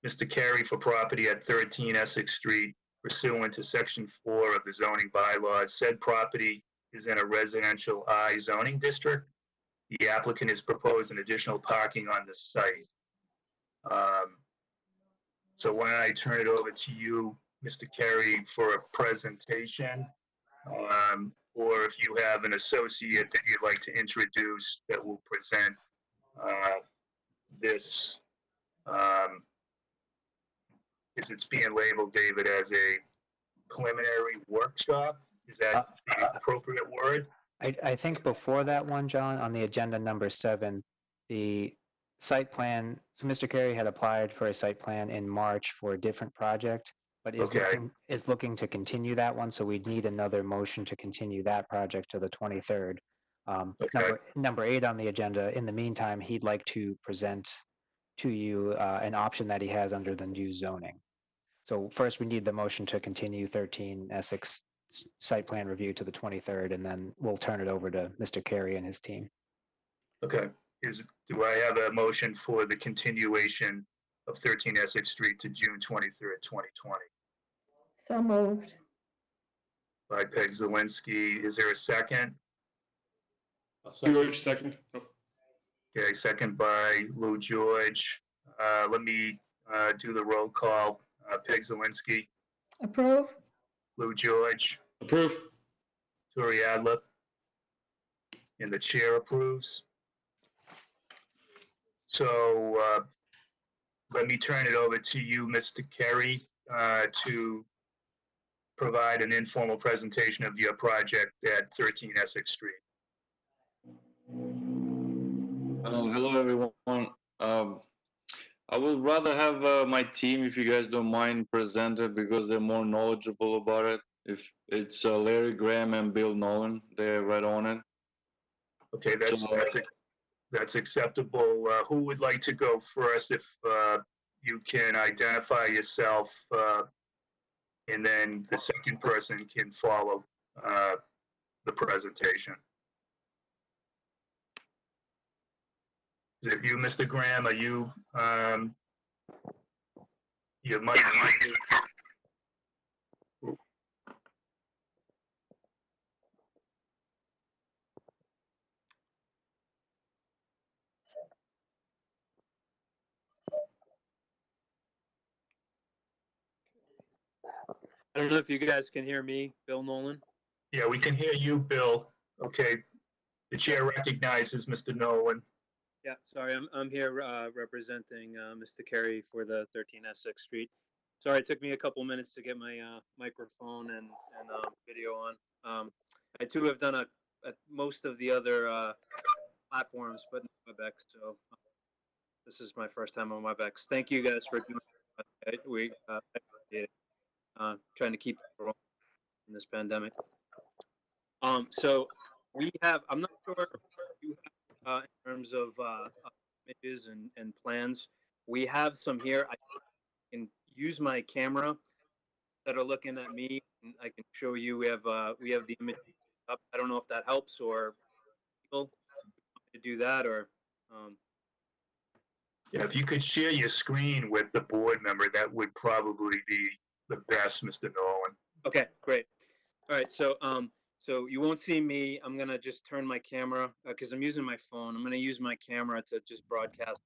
Mr. Carey for property at 13 Essex Street pursuant to Section 4 of the zoning bylaws. Said property is in a residential I zoning district. The applicant has proposed an additional parking on the site. So why don't I turn it over to you, Mr. Carey, for a presentation? Or if you have an associate that you'd like to introduce that will present this, is it's being labeled, David, as a preliminary workshop. Is that the appropriate word? I think before that one, John, on the agenda number 7, the site plan, so Mr. Carey had applied for a site plan in March for a different project, but Okay. is looking to continue that one, so we'd need another motion to continue that project to the 23rd. Okay. Number 8 on the agenda, in the meantime, he'd like to present to you an option that he has under the new zoning. So first, we need the motion to continue 13 Essex site plan review to the 23rd, and then we'll turn it over to Mr. Carey and his team. Okay. Do I have a motion for the continuation of 13 Essex Street to June 23rd, 2020? So moved. By Peg Zawinski. Is there a second? I'll second. George, second. Oh, Okay, second by Lou George. Let me do the roll call. Peg Zawinski, Approve? Lou George, approve. Tori Adler, and the chair approves. So let me turn it over to you, Mr. Carey, to provide an informal presentation of your project at 13 Essex Street. Hello, everyone. I would rather have my team, if you guys don't mind, present it because they're more knowledgeable about it. If it's Larry Graham and Bill Nolan, they're right on it. Okay, that's acceptable. Who would like to go first? If you can identify yourself, and then the second person can follow the presentation. Is it you, Mr. Graham? Are you, you might. I don't know if you guys can hear me, Bill Nolan. Yeah, we can hear you, Bill. Okay. The chair recognizes Mr. Nolan. Yeah, sorry, I'm here representing Mr. Carey for the 13 Essex Street. Sorry, it took me a couple minutes to get my microphone and video on. I too have done most of the other platforms, but not WebEx, so this is my first time on WebEx. Thank you guys for doing it. We appreciate it. Trying to keep in this pandemic. So we have, I'm not sure if you have, in terms of images and plans, we have some here. I can use my camera that are looking at me, and I can show you. We have the image up. I don't know if that helps, or people to do that, or Yeah, if you could share your screen with the board member, that would probably be the best, Mr. Nolan. okay, great. All right, so so you won't see me. I'm gonna just turn my camera because I'm using my phone. I'm gonna use my camera to just broadcast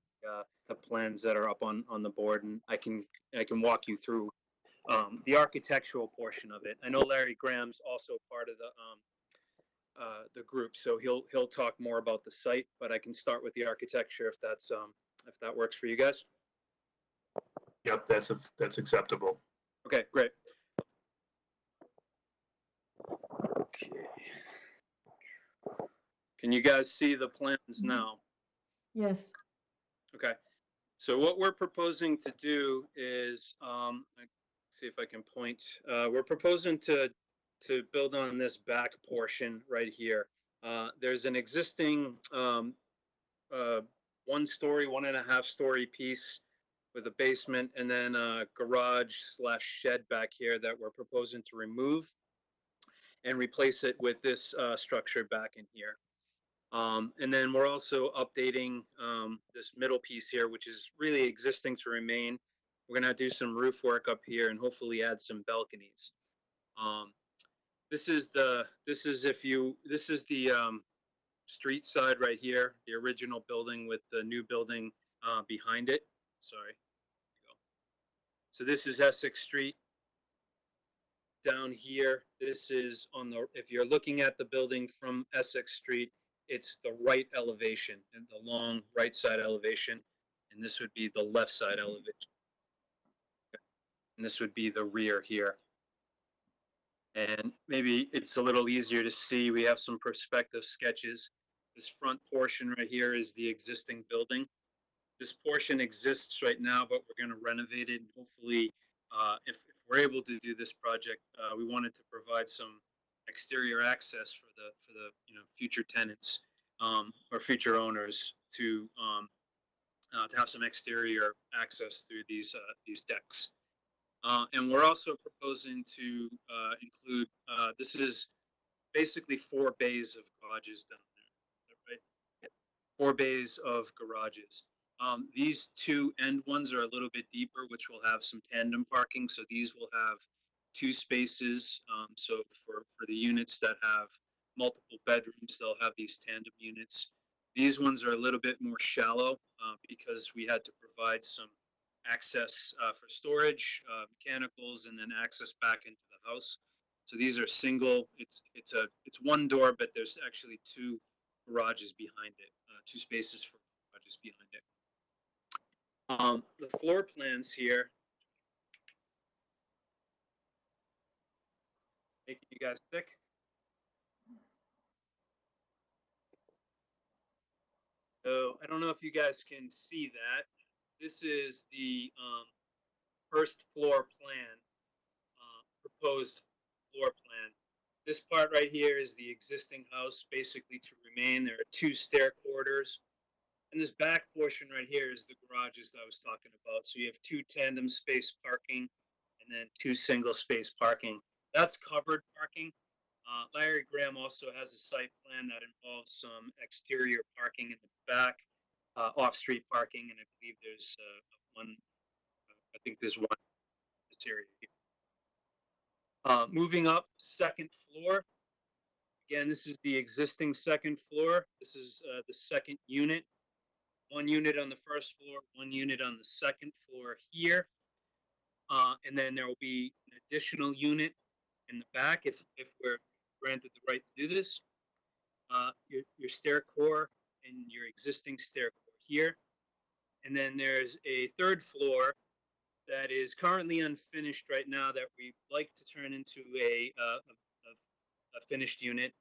the plans that are up on the board, and I can walk you through the architectural portion of it. I know Larry Graham's also part of the group, so he'll talk more about the site, but I can start with the architecture if that works for you guys. Yep, that's acceptable. Okay, great. Okay. Can you guys see the plans now? Yes. Okay. So what we're proposing to do is, see if I can point. We're proposing to build on this back portion right here. There's an existing 1-story, 1.5-story piece with a basement, and then a garage/shed back here that we're proposing to remove and replace it with this structure back in here. And then we're also updating this middle piece here, which is really existing to remain. We're gonna do some roof work up here and hopefully add some balconies. This is the street side right here, the original building with the new building behind it. Sorry. So this is Essex Street. Down here, this is on the, if you're looking at the building from Essex Street, it's the right elevation and the long right side elevation. and this would be the left side elevation. And this would be the rear here. And maybe it's a little easier to see. We have some perspective sketches. This front portion right here is the existing building. This portion exists right now, but we're going to renovate it. And hopefully, if we're able to do this project, we wanted to provide some exterior access for the future tenants or future owners to have some exterior access through these decks. And we're also proposing to include, this is basically 4 bays of garages down there, right? 4 bays of garages. These 2 end ones are a little bit deeper, which will have some tandem parking. So these will have 2 spaces. So for the units that have multiple bedrooms, they'll have these tandem units. These ones are a little bit more shallow because we had to provide some access for storage, mechanicals, and then access back into the house. So these are single. It's 1 door, but there's actually 2 garages behind it, 2 spaces for garages behind it. The floor plans here, making you guys sick. So I don't know if you guys can see that. This is the first floor plan, proposed floor plan. This part right here is the existing house, basically to remain. There are 2 stair corridors. And this back portion right here is the garages that I was talking about. So you have 2 tandem space parking and then 2 single space parking. That's covered parking. Larry Graham also has a site plan that involves some exterior parking in the back, off-street parking, and I believe there's one. I think there's one in this area here. Moving up, 2nd floor. Again, this is the existing 2nd floor. This is the 2nd unit. 1 unit on the 1st floor, 1 unit on the 2nd floor here. And then there will be an additional unit in the back if we're granted the right to do this. Your stair core and your existing stair core here. And then there's a 3rd floor that is currently unfinished right now that we'd like to turn into a finished unit.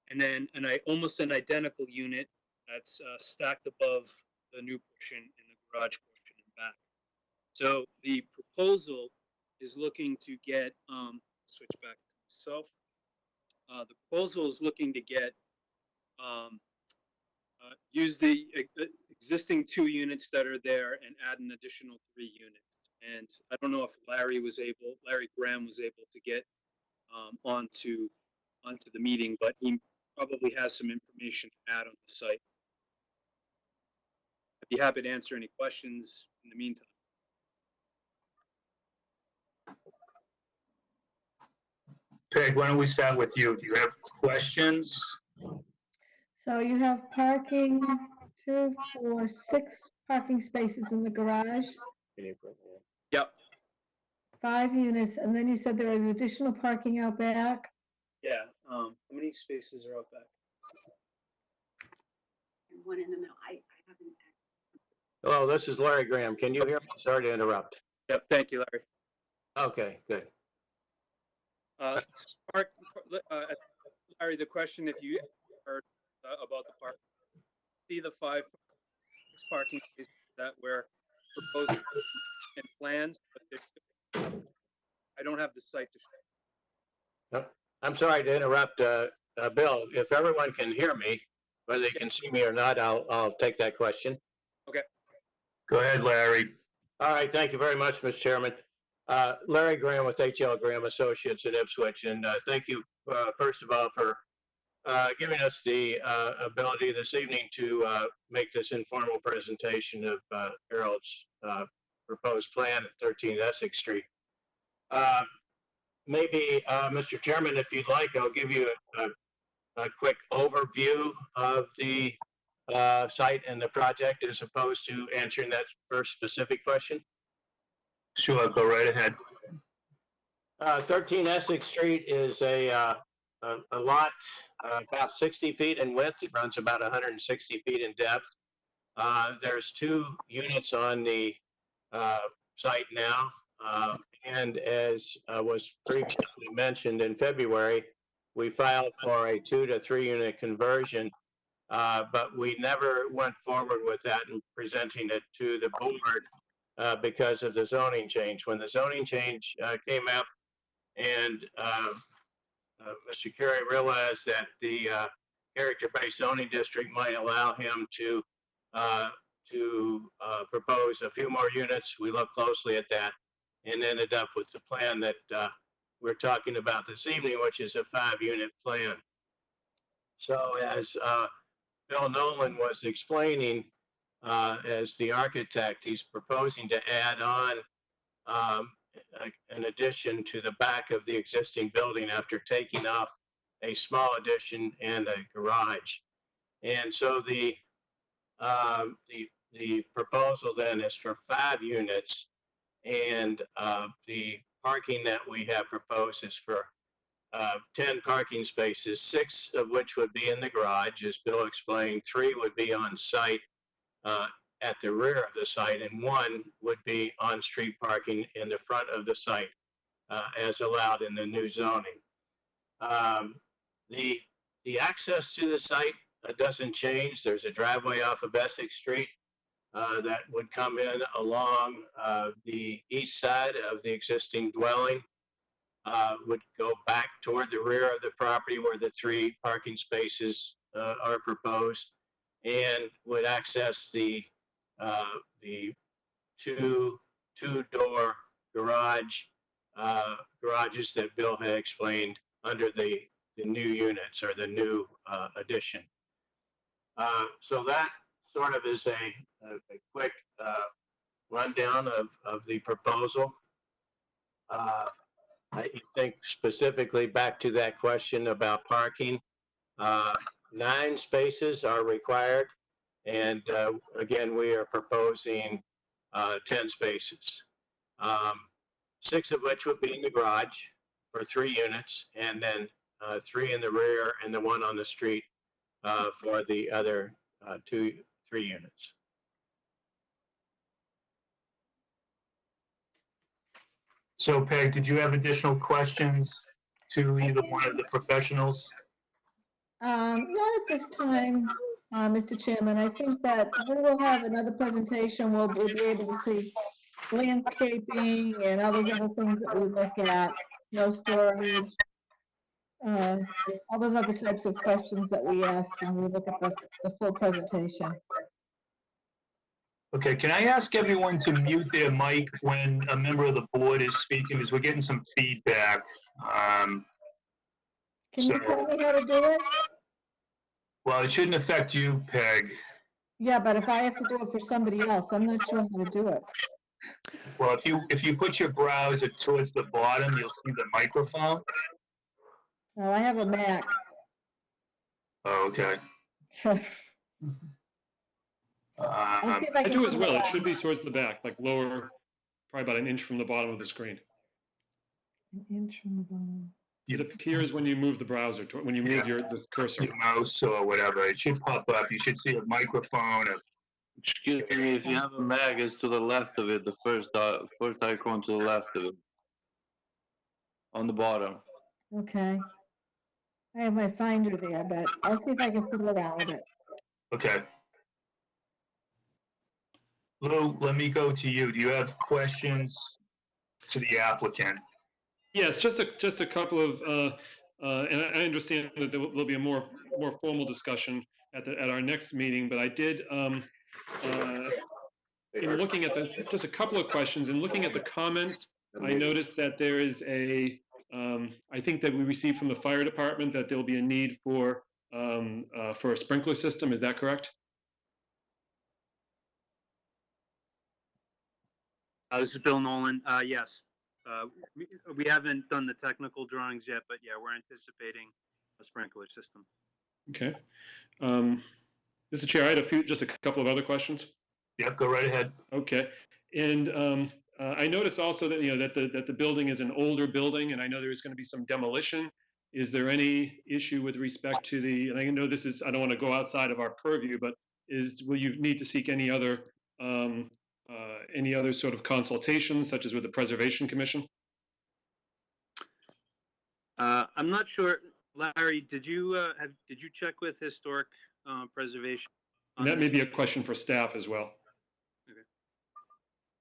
And then almost an identical unit that's stacked above the new portion in the garage portion in back. So the proposal is looking to get, switch back to myself. The proposal is looking to get, use the existing 2 units that are there and add an additional 3 units. And I don't know if Larry Graham was able to get onto the meeting, but he probably has some information to add on the site. I'd be happy to answer any questions in the meantime. Peg, why don't we start with you? Do you have questions? So you have parking, 2, 4, 6 parking spaces in the garage, Yep. 5 units, and then you said there is additional parking out back. Yeah. How many spaces are out back? And 1 in the middle. I haven't. Hello, this is Larry Graham. Can you hear me? Sorry to interrupt. Yep. Thank you, Larry. Okay, good. Larry, the question, if you heard about the park, see the 5 parking spaces that we're proposing in plans, but I don't have the site to show. I'm sorry to interrupt, Bill. If everyone can hear me, whether they can see me or not, I'll take that question. Okay. Go ahead, Larry. All right, thank you very much, Mr. Chairman. Larry Graham with H.L. Graham Associates in Ipswich, and thank you, first of all, for giving us the ability this evening to make this informal presentation of Harold's proposed plan at 13 Essex Street. Maybe, Mr. Chairman, if you'd like, I'll give you a quick overview of the site and the project as opposed to answering that first specific question. Sure, go right ahead. 13 Essex Street is a lot about 60 feet in width. It runs about 160 feet in depth. There's 2 units on the site now. And as was previously mentioned in February, we filed for a 2 to 3 unit conversion, but we never went forward with that and presenting it to the board because of the zoning change. When the zoning change came up and Mr. Carey realized that the character-based zoning district might allow him to propose a few more units, we looked closely at that and ended up with the plan that we're talking about this evening, which is a 5-unit plan. So as Bill Nolan was explaining, as the architect, he's proposing to add on an addition to the back of the existing building after taking off a small addition and a garage. And so the proposal then is for 5 units, and the parking that we have proposed is for 10 parking spaces, 6 of which would be in the garage, as Bill explained. 3 would be on site at the rear of the site, and 1 would be on-street parking in the front of the site, as allowed in the new zoning. The access to the site doesn't change. There's a driveway off of Essex Street that would come in along the east side of the existing dwelling, would go back toward the rear of the property where the 3 parking spaces are proposed, and would access the two-door garages that Bill had explained under the new units or the new addition. So that sort of is a quick rundown of the proposal. I think specifically back to that question about parking, 9 spaces are required. And again, we are proposing 10 spaces, 6 of which would be in the garage for 3 units, and then 3 in the rear and the 1 on the street for the other 3 units. So Peg, did you have additional questions to either one of the professionals? Not at this time, Mr. Chairman. I think that we will have another presentation. We'll be able to see landscaping and all those other things that we look at, no storage, all those other types of questions that we ask when we look at the full presentation. Okay, can I ask everyone to mute their mic when a member of the board is speaking, because we're getting some feedback. Can you tell me how to do it? Well, it shouldn't affect you, Peg. Yeah, but if I have to do it for somebody else, I'm not sure how to do it. Well, if you put your browser towards the bottom, you'll see the microphone. Oh, I have a Mac. Oh, okay. I'll see if I I can do as figure well. it It out. should be towards the back, like lower, probably about 1 inch from the bottom of the screen. An inch from the bottom. It appears when you move the browser, when you move the cursor. Your mouse or whatever, it should pop up. You should see a microphone. Excuse me, if you have a Mac, it's to the left of it, the first icon to the left of it. On the bottom. Okay. I have my Finder there, but I'll see if I can fiddle around with it. Okay. Lou, let me go to you. Do you have questions to the applicant? Yes, just a couple of, and I understand that there'll be a more formal discussion at our next meeting, but I did, in looking at just a couple of questions, and looking at the comments, I noticed that there is I think that we received from the fire department that there'll be a need for a sprinkler system. Is that correct? This is Bill Nolan. Yes. We haven't done the technical drawings yet, but yeah, we're anticipating a sprinkler system. Okay. Mr. Chair, I had just a couple of other questions. Yep, go right ahead. Okay. And I noticed also that, that the building is an older building, and I know there's going to be some demolition. Is there any issue with respect to and I know I don't want to go outside of our purview, but will you need to seek any other sort of consultations, such as with the Preservation Commission? I'm not sure, Larry. Did you check with historic preservation? And that may be a question for staff as well.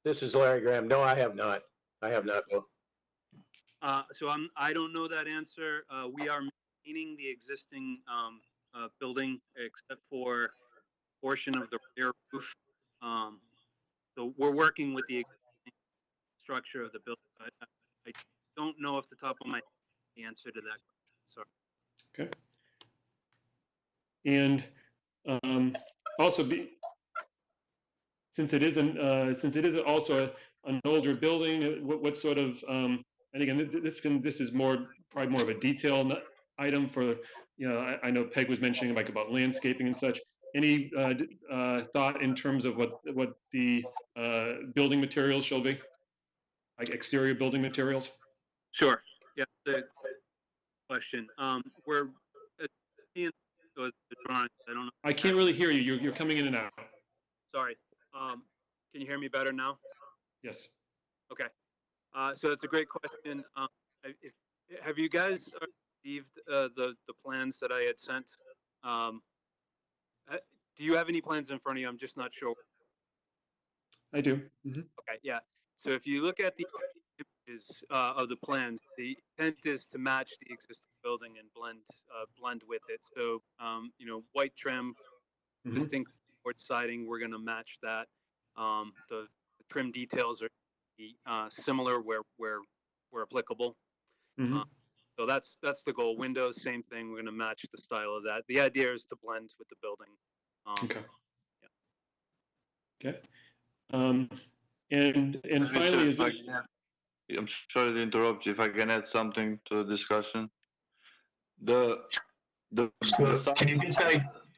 This is Larry Graham. No, I have not. I have not, Bill. So I don't know that answer. We are maintaining the existing building except for a portion of the rear roof. So we're working with the existing structure of the building. I don't know off the top of my head the answer to that question. Sorry. And also, since it is also an older building, what sort of and again, this is probably more of a detailed item for, I know Peg was mentioning like about landscaping and such. Any thought in terms of what the building materials shall be, like exterior building materials? Sure. Yeah. The question. We're seeing the drawings. I don't know. I can't really hear you. You're coming in and out. Sorry. Can you hear me better now? Yes. Okay. So it's a great question. Have you guys received the plans that I had sent? Do you have any plans in front of you? I'm just not sure. I do. Mm-hmm. Okay. Yeah. So if you look at the images of the plans, the intent is to match the existing building and blend with it. So white trim, Mm-hmm. distinct board siding. We're going to match that. The trim details are similar where applicable. Mm-hmm. So that's the goal. Windows, same thing. We're going to match the style of that. The idea is to blend with the building. Okay. Yeah. Okay. And finally, I'm sorry to interrupt you. If I can add something to the discussion,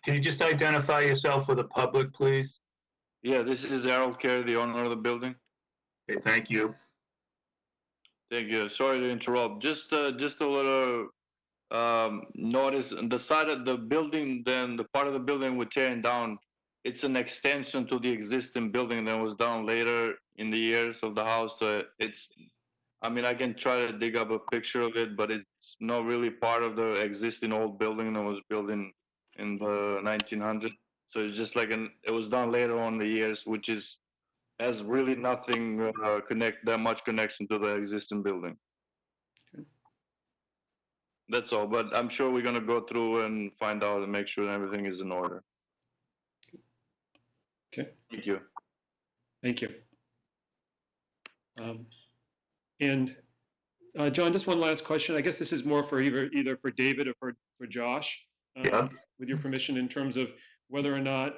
Can you just identify yourself for the public, please? Yeah, this is Harold Carey, the owner of the building. Okay, thank you. Thank you. Sorry to interrupt. Just a little notice on the side of the building. Then the part of the building we're tearing down. It's an extension to the existing building that was done later in the years of the house. So I can try to dig up a picture of it, but it's not really part of the existing old building that was built in the 1900s. So it's just like it was done later on in the years, which has really nothing that much connection to the existing building. Okay. That's all, but I'm sure we're gonna go through and find out and make sure everything is in order. Okay. Thank you. Thank you. And John, just one last question. I guess this is more for either for David or for Josh. Yeah. With your permission, in terms of whether or not,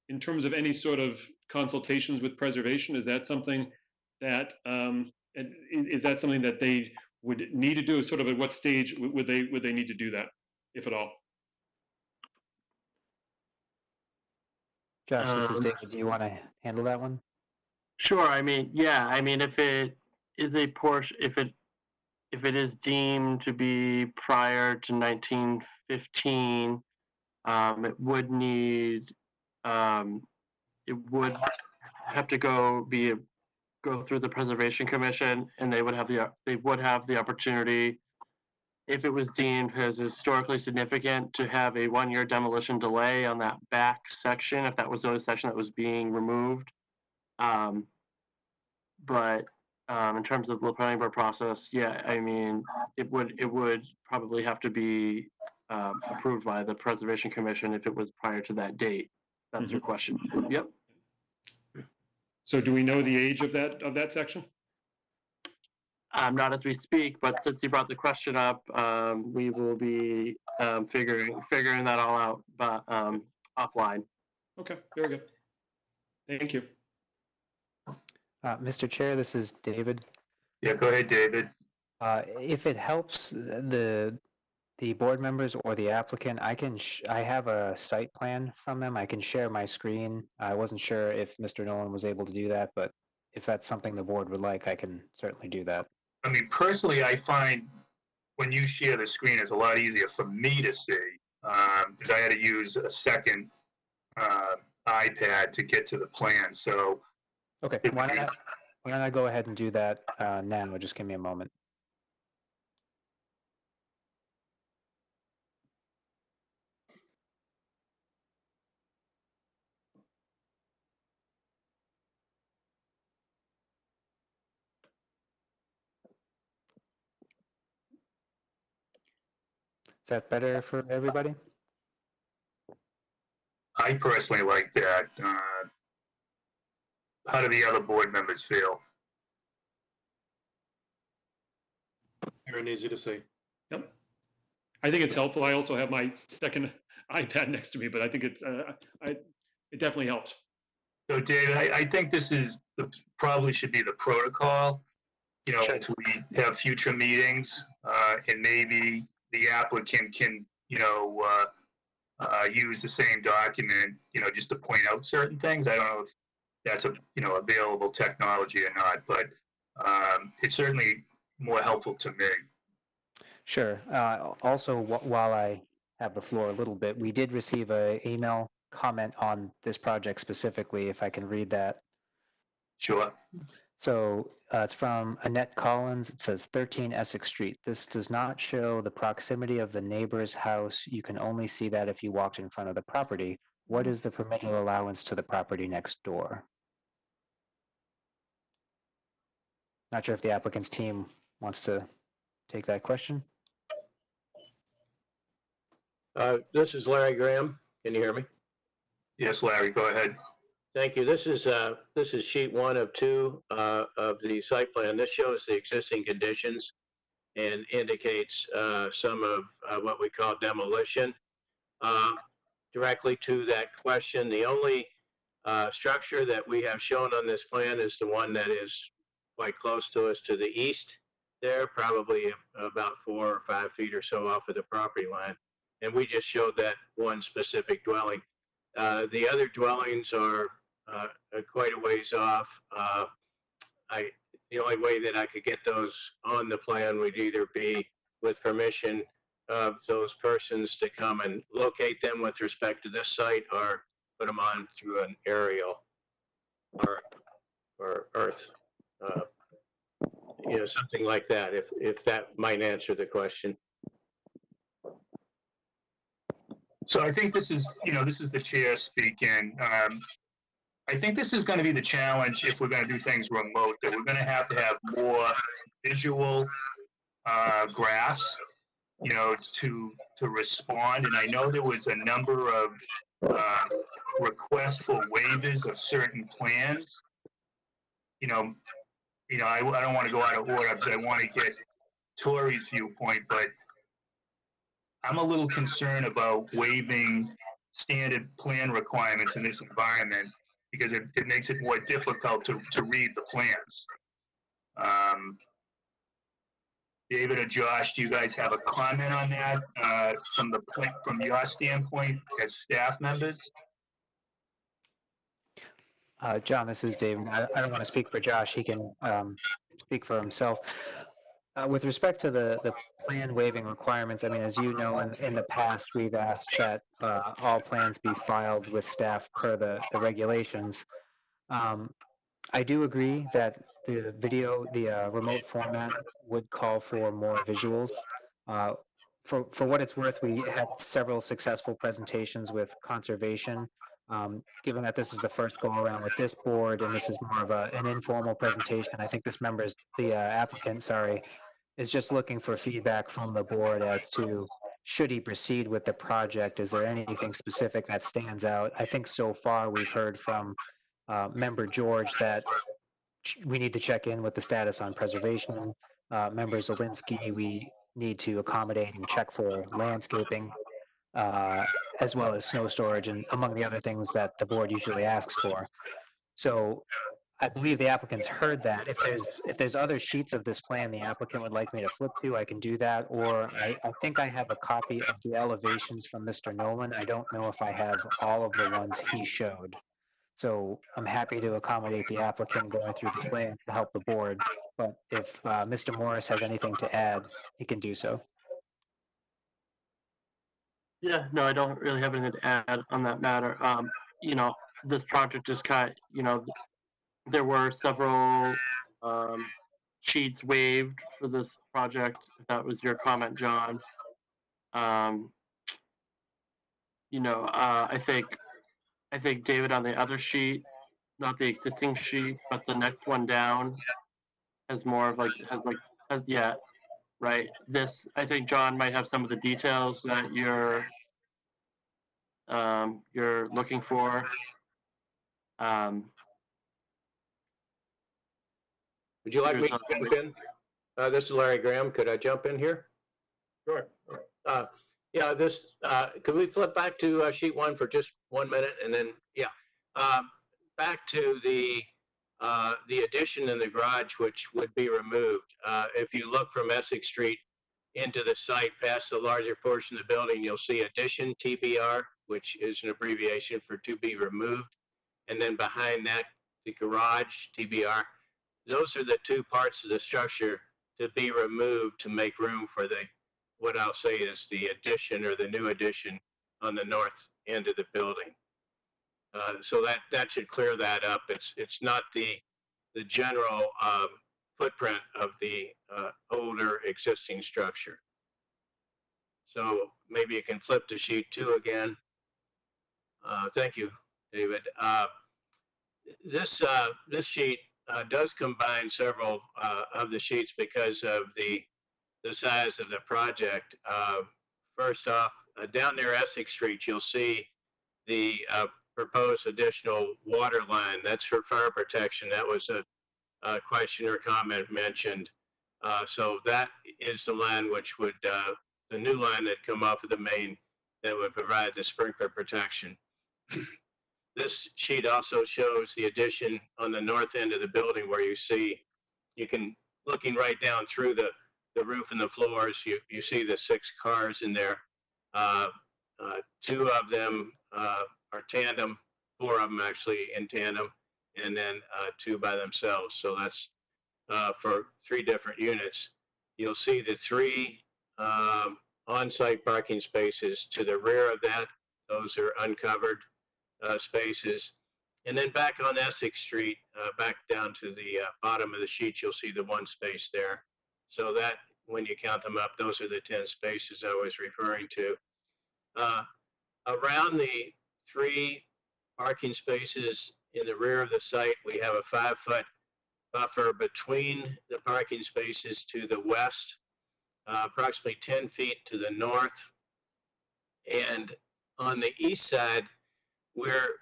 in terms of any sort of consultations with preservation, is that something that they would need to do? Sort of at what stage would they need to do that, if at all? Josh, this is David. Do you want to handle that one? Sure. If it is a portion, if it is deemed to be prior to 1915, it would have to go through the Preservation Commission, and they would have the opportunity, if it was deemed as historically significant, to have a 1-year demolition delay on that back section, if that was the section that was being removed. But in terms of the planning board process, it would probably have to be approved by the Preservation Commission if it was prior to that date. That's your question. Yep. So do we know the age of that section? Not as we speak, but since you brought the question up, we will be figuring that all out, but offline. Okay, very good. Thank you. Mr. Chair, this is David. Yeah, go ahead, David. If it helps the board members or the applicant, I have a site plan from them. I can share my screen. I wasn't sure if Mr. Nolan was able to do that, but if that's something the board would like, I can certainly do that. Personally, I find when you share the screen, it's a lot easier for me to see because I had to use a second iPad to get to the plan. So Okay, it would be- why don't I go ahead and do that now? Just give me a moment. Is that better for everybody? I personally like that. How do the other board members feel? Very easy to see. Yep. I think it's helpful. I also have my second iPad next to me, but I think it definitely helps. So David, I think this is probably should be the protocol, you know, Sure. as we have future meetings, and maybe the applicant can, you know, use the same document, you know, just to point out certain things. I don't know if that's available technology or not, but it's certainly more helpful to me. Sure. Also, while I have the floor a little bit, we did receive an email comment on this project specifically, if I can read that. Sure. So it's from Annette Collins. It says 13 Essex Street. This does not show the proximity of the neighbor's house. You can only see that if you walked in front of the property. What is the permitted allowance to the property next door? Not sure if the applicant's team wants to take that question. This is Larry Graham. Can you hear me? Yes, Larry, go ahead. Thank you. This is sheet 1 of 2 of the site plan. This shows the existing conditions and indicates some of what we call demolition. Directly to that question, the only structure that we have shown on this plan is the one that is quite close to us to the east there, probably about 4 or 5 feet or so off of the property line. And we just showed that one specific dwelling. The other dwellings are quite a ways off. The only way that I could get those on the plan would either be with permission of those persons to come and locate them with respect to this site, or put them on through an aerial or earth, something like that, if that might answer the question. So I think this is the chair speaking. I think this is going to be the challenge if we're going to do things remote, that we're going to have more visual graphs, to respond. And I know there was a number of requests for waivers of certain plans. I don't want to go out of order because I want to get Tori's viewpoint, but I'm a little concerned about waiving standard plan requirements in this environment because it makes it more difficult to read the plans. David or Josh, do you guys have a comment on that from your standpoint as staff members? John, this is David. I don't want to speak for Josh. He can speak for himself. With respect to the plan waiving requirements, I mean, as you know, in the past, we've asked that all plans be filed with staff per the regulations. I do agree that the remote format would call for more visuals. For what it's worth, we had several successful presentations with conservation. Given that this is the first go around with this board and this is more of an informal presentation, I think the applicant, is just looking for feedback from the board as to should he proceed with the project. Is there anything specific that stands out? I think so far we've heard from member George that we need to check in with the status on preservation. Member Zielinski, we need to accommodate and check for landscaping, as well as snow storage, and among the other things that the board usually asks for. So I believe the applicant's heard that. If there's other sheets of this plan the applicant would like me to flip to, I can do that. Or I think I have a copy of the elevations from Mr. Nolan. I don't know if I have all of the ones he showed. So I'm happy to accommodate the applicant going through the plans to help the board. But if Mr. Morris has anything to add, he can do so. Yeah, no, I don't really have anything to add on that matter. You know, this project is there were several sheets waived for this project. If that was your comment, John. Um, I think David on the other sheet, not the existing sheet, but the next one down has more of yeah, right. This, I think John might have some of the details that you're looking for. Would you like me Here's to jump in? This is Larry Graham. Could I jump in here? Sure. Yeah, could we flip back to sheet 1 for just 1 minute, and then, back to the addition in the garage, which would be removed. If you look from Essex Street into the site past the larger portion of the building, you'll see addition TBR, which is an abbreviation for to be removed. And then behind that, the garage TBR. Those are the two parts of the structure to be removed to make room for what I'll say is the addition or the new addition on the north end of the building. So that should clear that up. It's not the general footprint of the older existing structure. So maybe you can flip to sheet 2 again. Thank you, David. This sheet does combine several of the sheets because of the size of the project. First off, down near Essex Street, you'll see the proposed additional water line. That's for fire protection. That was a question or comment mentioned. So that is the line which would, the new line that come off of the main that would provide the sprinkler protection. This sheet also shows the addition on the north end of the building where looking right down through the roof and the floors, you see the 6 cars in there. 2 of them are tandem, 4 of them actually in tandem, and then 2 by themselves. So that's for 3 different units. You'll see the 3 on-site parking spaces to the rear of that. Those are uncovered spaces. And then back on Essex Street, back down to the bottom of the sheet, you'll see the 1 space there. So that, when you count them up, those are the 10 spaces I was referring to. Around the 3 parking spaces in the rear of the site, we have a 5-foot buffer between the parking spaces to the west, approximately 10 feet to the north. And on the east side, we're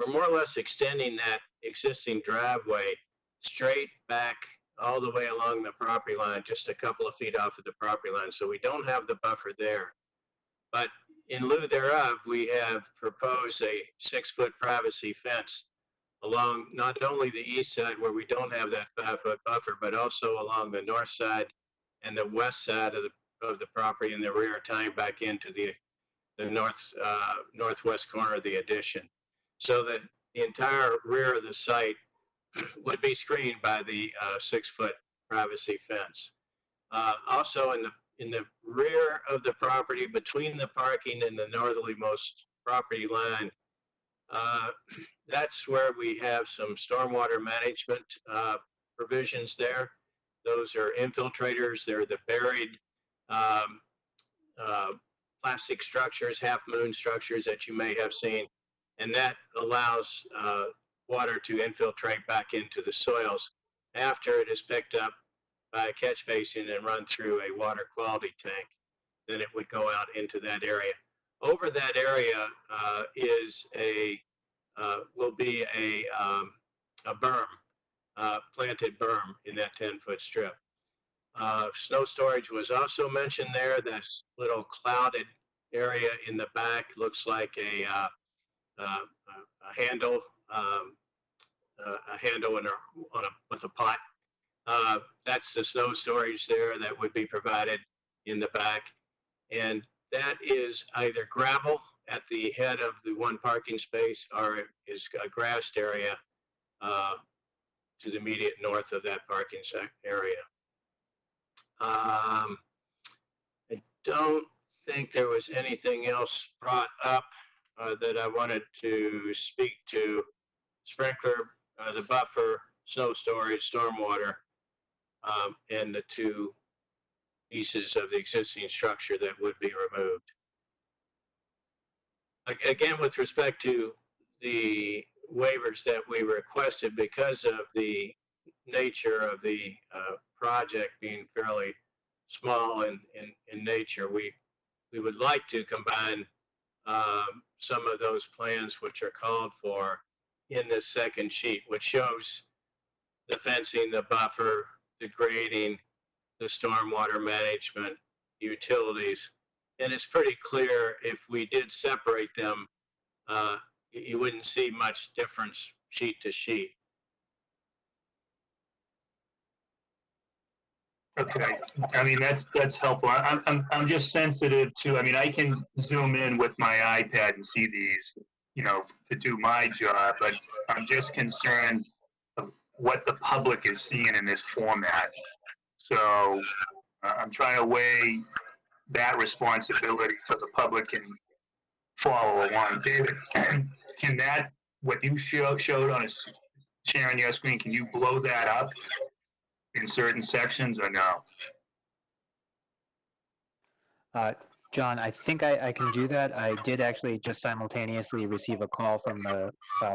more or less extending that existing driveway straight back all the way along the property line, just a couple of feet off of the property line. So we don't have the buffer there. But in lieu thereof, we have proposed a 6-foot privacy fence along not only the east side where we don't have that 5-foot buffer, but also along the north side and the west side of the property in the rear, tying back into the northwest corner of the addition. So that the entire rear of the site would be screened by the 6-foot privacy fence. Also in the rear of the property, between the parking and the northerlymost property line, that's where we have some stormwater management provisions there. Those are infiltrators. They're the buried plastic structures, half-moon structures that you may have seen. And that allows water to infiltrate back into the soils after it is picked up by a catch basin and run through a water quality tank. Then it would go out into that area. Over that area will be a berm, planted berm in that 10-foot strip. Snow storage was also mentioned there. This little clouded area in the back looks like a handle, with a pot. That's the snow storage there that would be provided in the back. And that is either gravel at the head of the 1 parking space or is a grassed area to the immediate north of that parking area. I don't think there was anything else brought up that I wanted to speak to. Sprinkler, the buffer, snow storage, stormwater, and the two pieces of the existing structure that would be removed. Again, with respect to the waivers that we requested, because of the nature of the project being fairly small in nature, we would like to combine some of those plans which are called for in this second sheet, which shows the fencing, the buffer, the grading, the stormwater management, utilities. And it's pretty clear if we did separate them, you wouldn't see much difference sheet to sheet. Okay, I mean, that's helpful. I'm just sensitive to, I mean, I can zoom in with my iPad and see these, you know, to do my job, but I'm just concerned of what the public is seeing in this format. So I'm trying to weigh that responsibility so the public can follow along. David, can that, what you showed on sharing your screen, can you blow that up in certain sections or no? John, I think I can do that. I did actually just simultaneously receive a call from the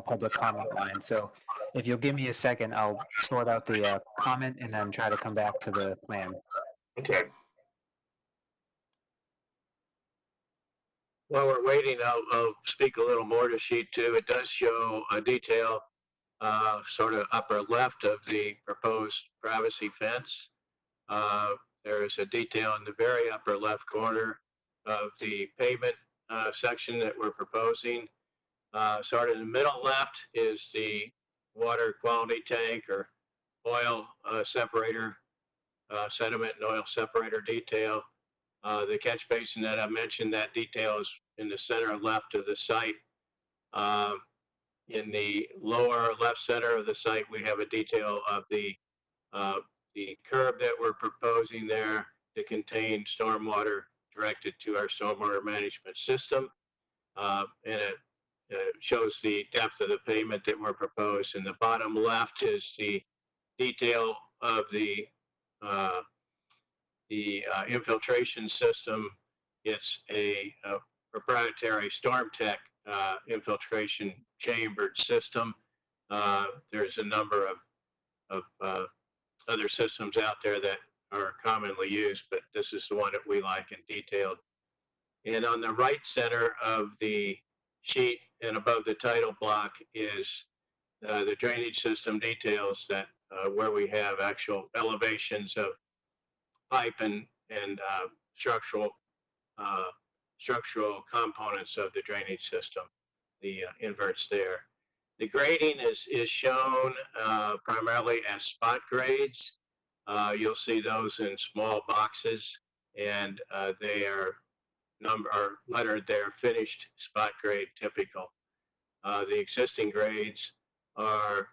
public comment line. So if you'll give me a second, I'll sort out the comment and then try to come back to the plan. Okay. While we're waiting, I'll speak a little more to sheet 2. It does show a detail sort of upper left of the proposed privacy fence. There is a detail in the very upper left corner of the pavement section that we're proposing. Sort of in the middle left is the water quality tank or oil separator, sediment and oil separator detail. The catch basin that I mentioned, that detail is in the center left of the site. In the lower left center of the site, we have a detail of the curb that we're proposing there to contain stormwater directed to our stormwater management system. And it shows the depth of the pavement that we're proposed. In the bottom left is the detail of the infiltration system. It's a proprietary StormTech infiltration chambered system. There's a number of other systems out there that are commonly used, but this is the one that we like and detailed. And on the right center of the sheet and above the title block is the drainage system details that where we have actual elevations of pipe and structural components of the drainage system, the inverts there. The grading is shown primarily as spot grades. You'll see those in small boxes, and they are lettered there, finished spot grade typical. The existing grades are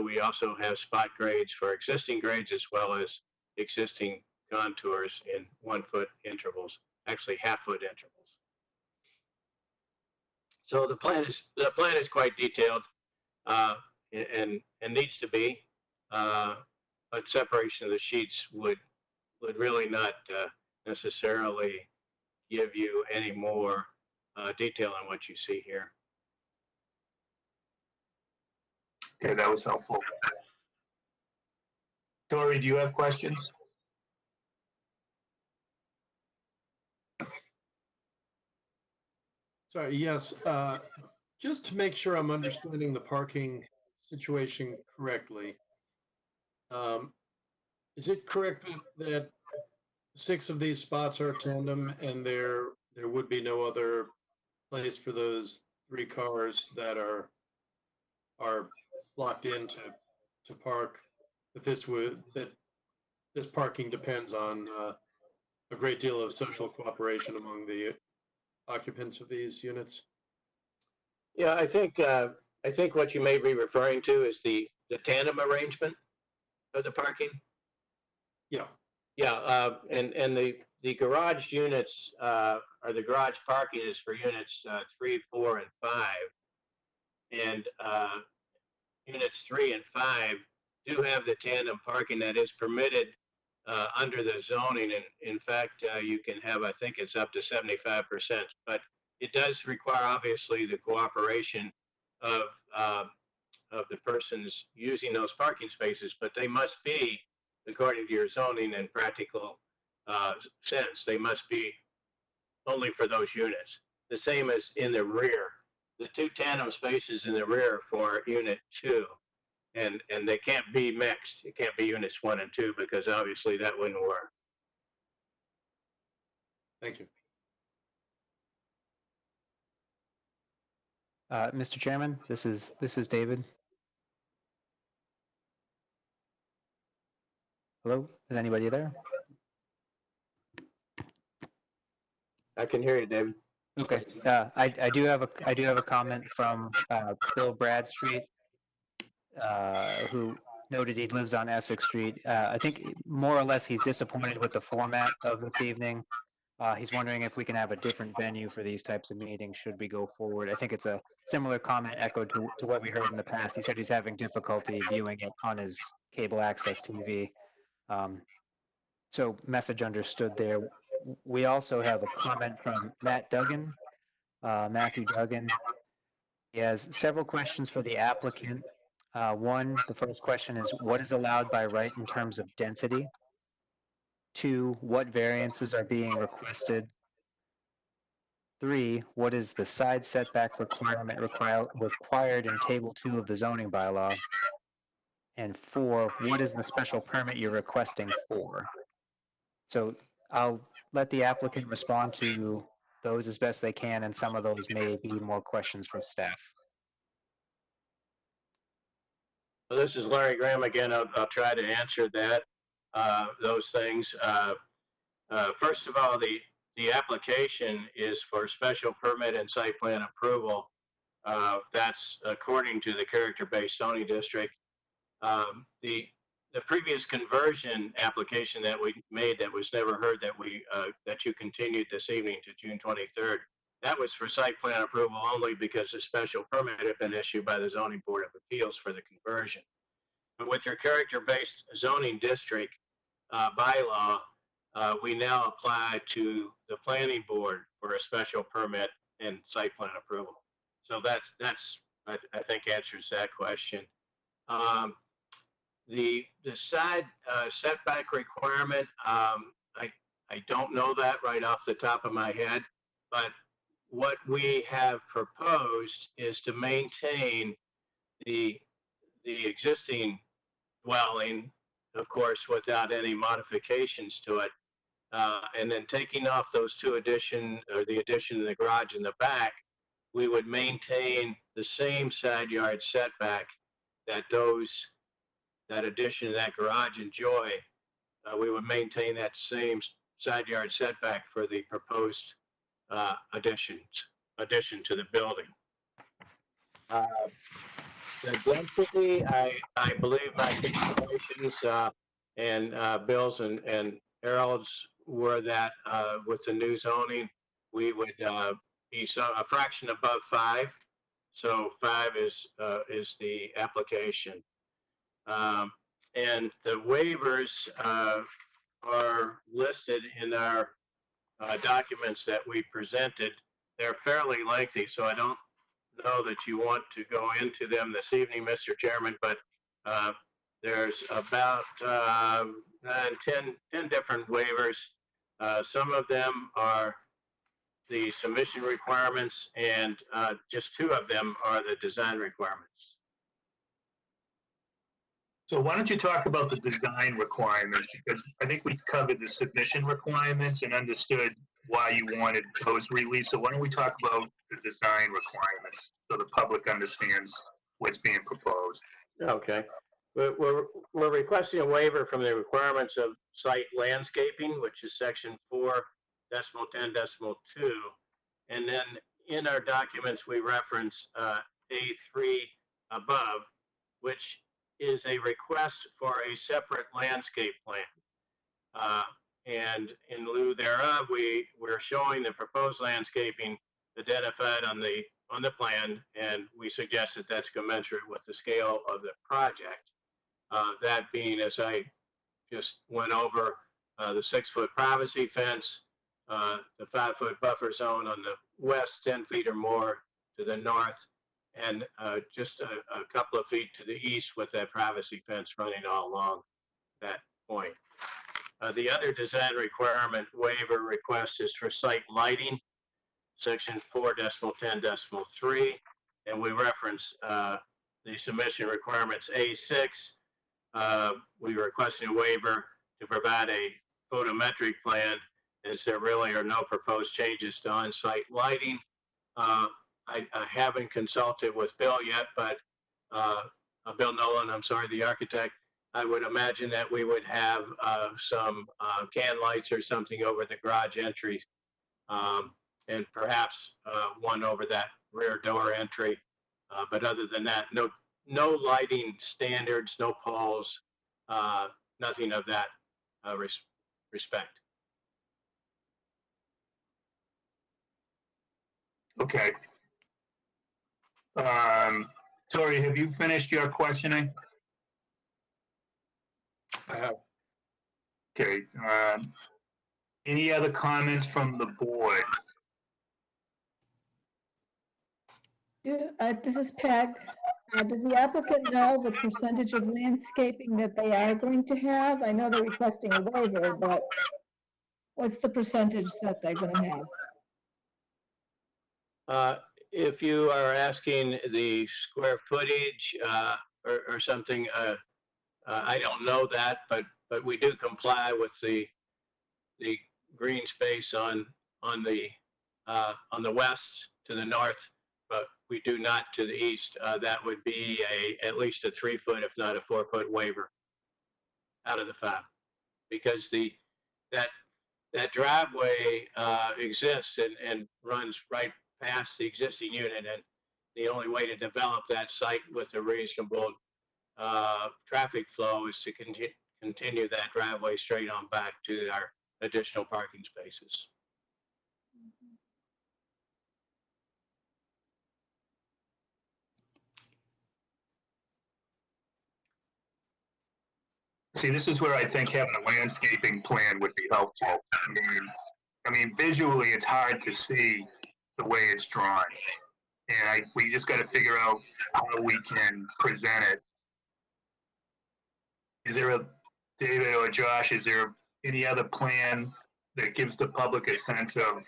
we also have spot grades for existing grades as well as existing contours in 1 foot intervals, actually half-foot intervals. So the plan is quite detailed and needs to be, but separation of the sheets would really not necessarily give you any more detail on what you see here. Okay, that was helpful. Tori, do you have questions? Sorry, yes. Just to make sure I'm understanding the parking situation correctly, is it correct that 6 of these spots are tandem and there would be no other place for those 3 cars that are blocked in to park? That this parking depends on a great deal of social cooperation among the occupants of these units? Yeah, I think what you may be referring to is the tandem arrangement of the parking. Yeah. Yeah, and the garage units, or the garage parking is for units 3, 4, and 5. And units 3 and 5 do have the tandem parking that is permitted under the zoning. And in fact, you can have, I think it's up to 75%, but it does require obviously the cooperation of the persons using those parking spaces, but they must be, according to your zoning and practical sense, they must be only for those units. The same as in the rear. The 2 tandem spaces in the rear for unit 2, and they can't be mixed. It can't be units 1 and 2 because obviously that wouldn't work. Thank you. Mr. Chairman, this is David. Hello, is anybody there? I can hear you, David. Okay, I do have a comment from Bill Bradstreet, who noted he lives on Essex Street. I think more or less he's disappointed with the format of this evening. He's wondering if we can have a different venue for these types of meetings should we go forward. I think it's a similar comment echoed to what we heard in the past. He said he's having difficulty viewing it on his cable access TV. So message understood there. We also have a comment from Matt Duggan, Matthew Duggan. He has several questions for the applicant. The first question is, what is allowed by right in terms of density? 2, what variances are being requested? 3, what is the side setback requirement required in Table 2 of the zoning bylaw? And 4, what is the special permit you're requesting for? So I'll let the applicant respond to those as best they can, and some of those may be more questions from staff. Well, this is Larry Graham again. I'll try to answer that, those things. First of all, the application is for special permit and site plan approval. That's according to the character-based zoning district. The previous conversion application that we made that was never heard, that you continued this evening to June 23rd, that was for site plan approval only because a special permit had been issued by the Zoning Board of Appeals for the conversion. But with your character-based zoning district bylaw, we now apply to the planning board for a special permit and site plan approval. So that's I think answers that question. The side setback requirement, I don't know that right off the top of my head, but what we have proposed is to maintain the existing dwelling, of course, without any modifications to it, and then taking off those 2 addition, or the addition of the garage in the back, we would maintain the same side yard setback that that addition of that garage enjoy. We would maintain that same side yard setback for the proposed addition to the building. The density, I believe my calculations and Bill's and Harold's were that with the new zoning, we would be a fraction above 5. So 5 is the application. And the waivers are listed in our documents that we presented. They're fairly lengthy, so I don't know that you want to go into them this evening, Mr. Chairman, but there's about 10 different waivers. Some of them are the submission requirements, and just 2 of them are the design requirements. So why don't you talk about the design requirements? Because I think we covered the submission requirements and understood why you wanted those released. So why don't we talk about the design requirements so the public understands what's being proposed? Okay. We're requesting a waiver from the requirements of site landscaping, which is section 4.10.2. And then in our documents, we reference A3 above, which is a request for a separate landscape plan. And in lieu thereof, we're showing the proposed landscaping identified on the plan, and we suggest that that's commensurate with the scale of the project. That being, as I just went over, the 6-foot privacy fence, the 5-foot buffer zone on the west, 10 feet or more to the north, and just a couple of feet to the east with that privacy fence running all along that point. The other design requirement waiver request is for site lighting, section 4.10.3, and we reference the submission requirements A6. We requested a waiver to provide a photometric plan, as there really are no proposed changes to on-site lighting. I haven't consulted with Bill yet, but Bill Nolan, I'm sorry, the architect, I would imagine that we would have some can lights or something over the garage entry, and perhaps one over that rear door entry. But other than that, no lighting standards, no poles, nothing of that respect. Okay. Tori, have you finished your questioning? I have. Okay. Any other comments from the board? This is Peg. Does the applicant know the percentage of landscaping that they are going to have? I know they're requesting a waiver, but what's the percentage that they're going to have? If you are asking the square footage or something, I don't know that, but we do comply with the green space on the west to the north, but we do not to the east. That would be at least a 3-foot, if not a 4-foot waiver out of the 5, because that driveway exists and runs right past the existing unit, and the only way to develop that site with a reasonable traffic flow is to continue that driveway straight on back to our additional parking spaces. See, this is where I think having a landscaping plan would be helpful. I mean, visually, it's hard to see the way it's drawn. And we just got to figure out how we can present it. Is there David or Josh, is there any other plan that gives the public a sense of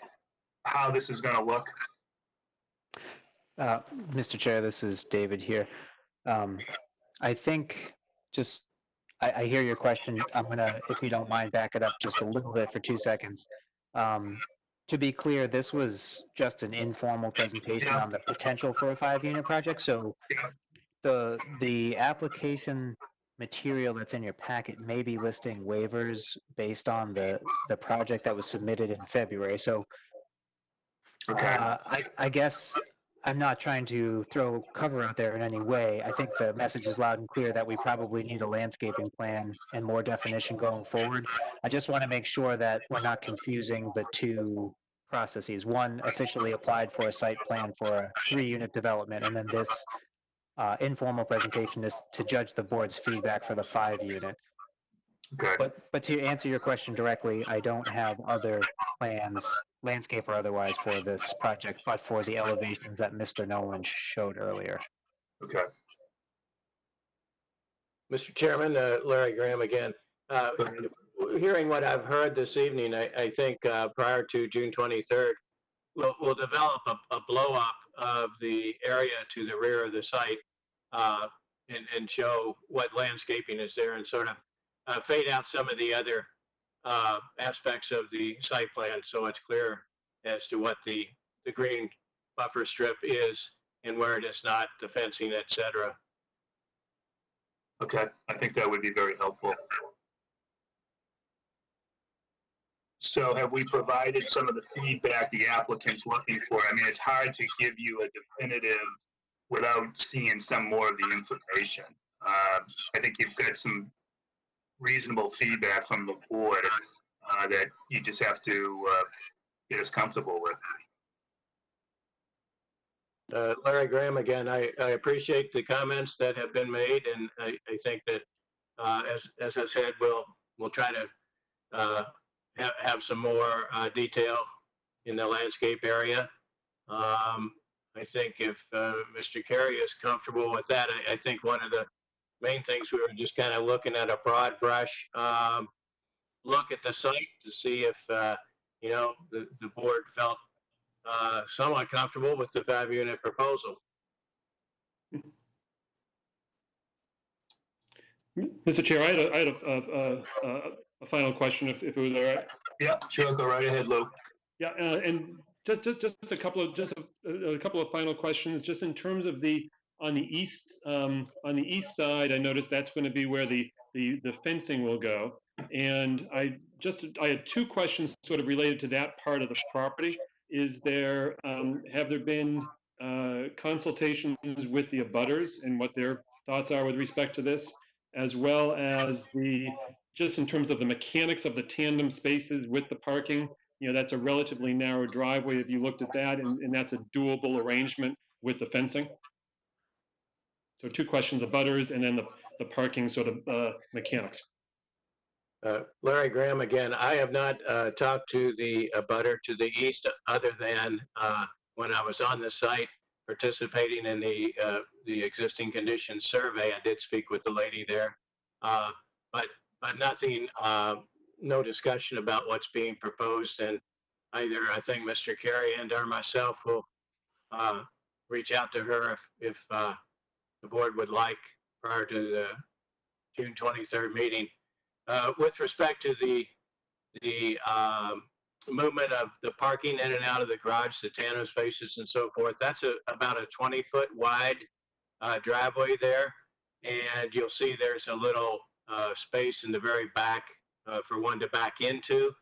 how this is going to look? Mr. Chair, this is David here. I think just, I hear your question. I'm gonna, if you don't mind, back it up just a little bit for 2 seconds. To be clear, this was just an informal presentation on the potential for a 5-unit project. So the application material that's in your packet may be listing waivers based on the project that was submitted in February. So I guess I'm not trying to throw cover out there in any way. I think the message is loud and clear that we probably need a landscaping plan and more definition going forward. I just want to make sure that we're not confusing the two processes. One officially applied for a site plan for a 3-unit development, and then this informal presentation is to judge the board's feedback for the 5-unit. Okay. But to answer your question directly, I don't have other plans, landscape or otherwise, for this project, but for the elevations that Mr. Nolan showed earlier. Okay. Mr. Chairman, Larry Graham again. Hearing what I've heard this evening, I think prior to June 23rd, we'll develop a blow-up of the area to the rear of the site and show what landscaping is there, and sort of fade out some of the other aspects of the site plan, so it's clear as to what the green buffer strip is and where it is not, the fencing, etc. Okay, I think that would be very helpful. So have we provided some of the feedback the applicant's looking for? I mean, it's hard to give you a definitive without seeing some more of the information. I think you've got some reasonable feedback from the board. that you just have to get us comfortable with. Larry Graham, again, I appreciate the comments that have been made, and I think that, as I said, we'll try to have some more detail in the landscape area. I think if Mr. Carey is comfortable with that, I think one of the main things we were just kind of looking at a broad brush look at the site to see if the board felt somewhat comfortable with the 5-unit proposal. Mr. Chair, I had a final question, if it was all right. Yeah, sure. Go right ahead, Lou. Yeah, and just a couple of final questions, just in terms of on the east side. I noticed that's going to be where the fencing will go, and I had two questions sort of related to that part of the property. Have there been consultations with the abutters and what their thoughts are with respect to this, as well as just in terms of the mechanics of the tandem spaces with the parking? That's a relatively narrow driveway. Have you looked at that, and that's a doable arrangement with the fencing? So two questions, abutters, and then the parking sort of mechanics. Larry Graham, again, I have not talked to the abutter to the east other than when I was on the site participating in the existing conditions survey. I did speak with the lady there, but nothing, no discussion about what's being proposed. And either I think Mr. Carey and/or myself will reach out to her if the board would like prior to the June 23rd meeting. With respect to the movement of the parking in and out of the garage, the tandem spaces and so forth, that's about a 20-foot wide driveway there. And you'll see there's a little space in the very back for one to back into.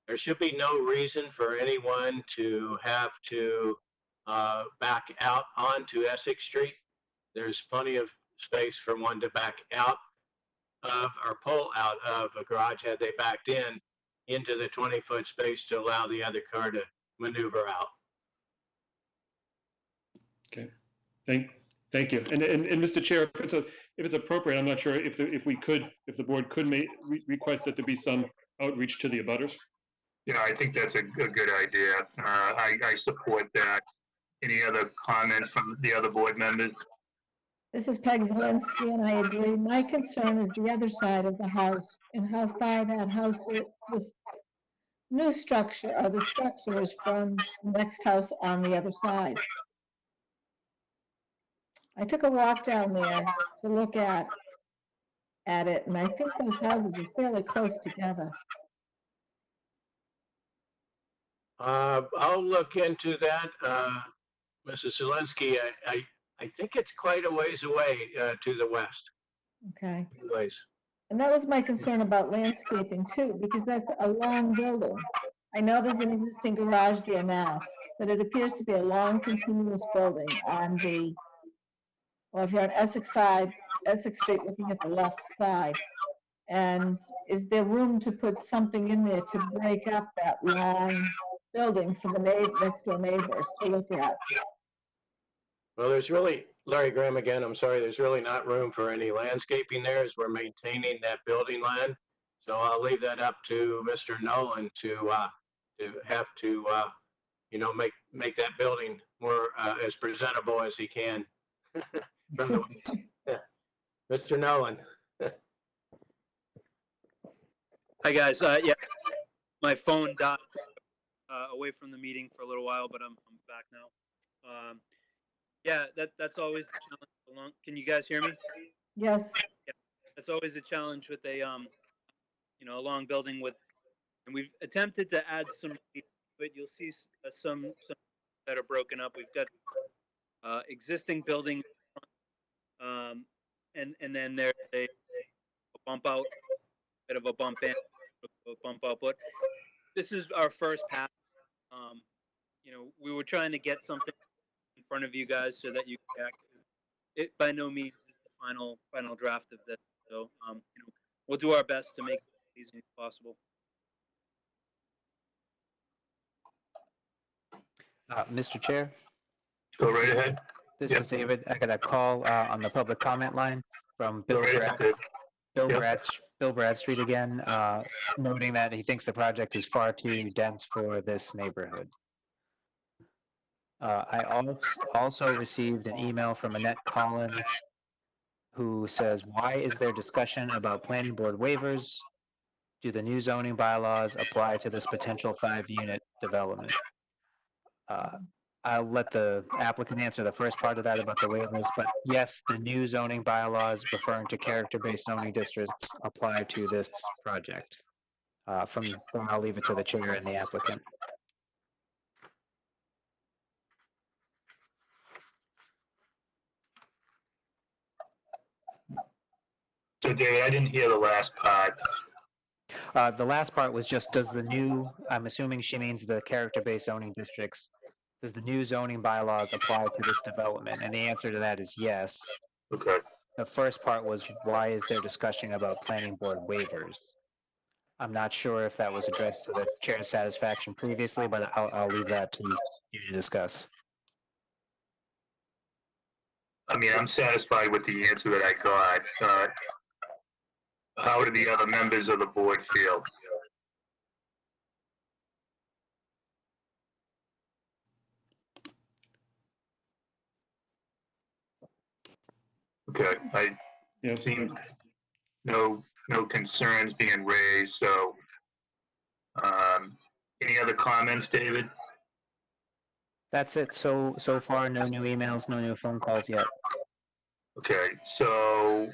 There should be no reason for anyone to have to back out onto Essex Street. There's plenty of space for one to back out of or pull out of a garage had they backed into the 20-foot space to allow the other car to maneuver out. Okay, thank you. And Mr. Chair, if it's appropriate, I'm not sure if the board could request that there be some outreach to the abutters. Yeah, I think that's a good idea. I support that. Any other comments from the other board members? This is Peg Zielinski, and I agree. My concern is the other side of the house and how far that house is, this new structure, or the structure is from the next house on the other side. I took a walk down there to look at it, and I think those houses are fairly close together. I'll look into that, Mrs. Zielinski. I think it's quite a ways away to the west. Okay. Anyways. And that was my concern about landscaping too, because that's a long building. I know there's an existing garage there now, but it appears to be a long continuous building on well, if you're on Essex Street looking at the left side. And is there room to put something in there to break up that long building for the next door neighbors to look at? Well, there's really, Larry Graham again, I'm sorry, there's really not room for any landscaping there as we're maintaining that building line. So I'll leave that up to Mr. Nolan to have to, make that building more as presentable as he can. Mr. Nolan. Hi, guys. Yeah, my phone died away from the meeting for a little while, but I'm back now. Yeah, that's always the challenge. Can you guys hear me? Yes. Yeah, that's always a challenge with a a long building and we've attempted to add some, but you'll see some that are broken up. We've got existing building, and then there's a bump out, bit of a bump in, a bump out. But this is our first pass. We were trying to get something in front of you guys so that you can act. It by no means is the final draft of this. So we'll do our best to make it as easy as possible. Mr. Chair, Go right ahead. this Yep. is David. I got a call on the public comment line from Go right ahead, Dave. Yep. Bill Bradstreet again, noting that he thinks the project is far too dense for this neighborhood. I also received an email from Annette Collins who says, why is there discussion about planning board waivers? Do the new zoning bylaws apply to this potential 5-unit development? I'll let the applicant answer the first part of that about the waivers, but yes, the new zoning bylaws referring to character-based zoning districts apply to this project. From there, I'll leave it to the chair and the applicant. So David, I didn't hear the last part. The last part was just, does the new, I'm assuming she means the character-based zoning districts, does the new zoning bylaws apply to this development? And the answer to that is yes. Okay. The first part was, why is there discussion about planning board waivers? I'm not sure if that was addressed to the chair's satisfaction previously, but I'll leave that to you to discuss. I mean, I'm satisfied with the answer that I got. How do the other members of the board feel? Okay, I Yeah. think no concerns being raised, so any other comments, David? That's it. So far, no new emails, no new phone calls yet. Okay, so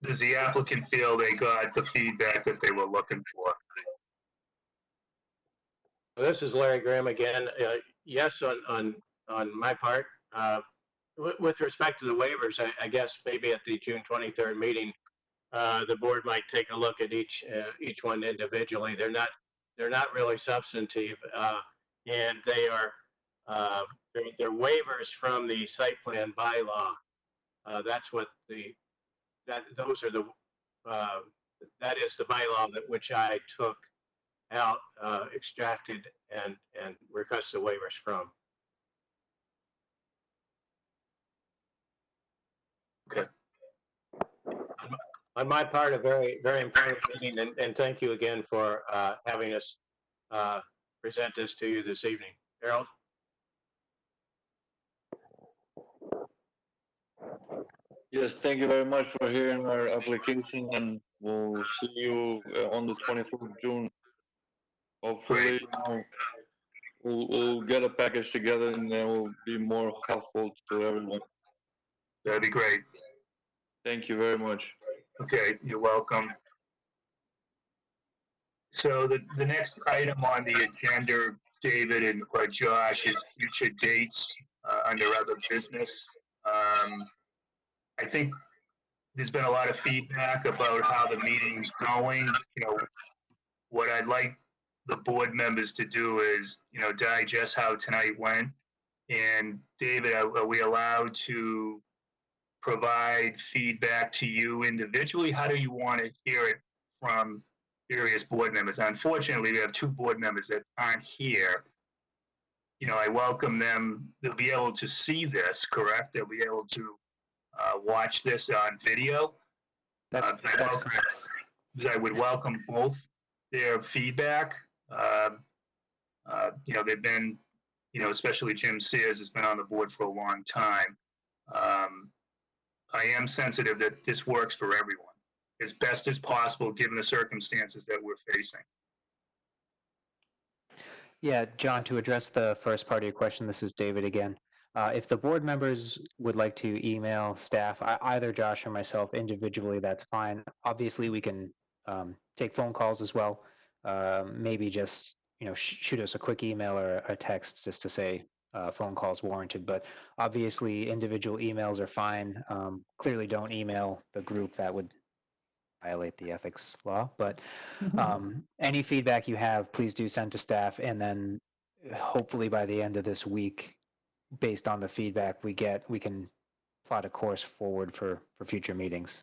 does the applicant feel they got the feedback that they were looking for? This is Larry Graham again. Yes, on my part. With respect to the waivers, I guess maybe at the June 23rd meeting, the board might take a look at each one individually. They're not really substantive, and they are they're waivers from the site plan bylaw. That's what those are that is the bylaw which I took out, extracted, and requested waivers from. Okay. On my part, a very, very important meeting, and thank you again for having us present this to you this evening. Harold? Yes, thank you very much for hearing our application, and we'll see you on the 24th of June. Hopefully, we'll get a package together, and then we'll be more helpful to everyone. That'd be great. Thank you very much. Okay, you're welcome. So the next item on the agenda, David and Josh, is future dates under other business. I think there's been a lot of feedback about how the meeting's going. You know, what I'd like the board members to do is, you know, digest how tonight went. And David, are we allowed to provide feedback to you individually? How do you want to hear it from various board members? Unfortunately, we have 2 board members that aren't here. You know, I welcome them. They'll be able to see this, correct? They'll be able to watch this on video. That's correct. I would welcome both their feedback. You know, they've been, you know, especially Jim Sears has been on the board for a long time. I am sensitive that this works for everyone as best as possible, given the circumstances that we're facing. Yeah, John, to address the first part of your question, this is David again. If the board members would like to email staff, either Josh or myself individually, that's fine. Obviously, we can take phone calls as well. Maybe just, you know, shoot us a quick email or a text just to say phone calls warranted. But obviously, individual emails are fine. Clearly, don't email the group. That would violate the ethics law. But any feedback you have, please do send to staff. And then hopefully by the end of this week, based on the feedback we get, we can plot a course forward for future meetings.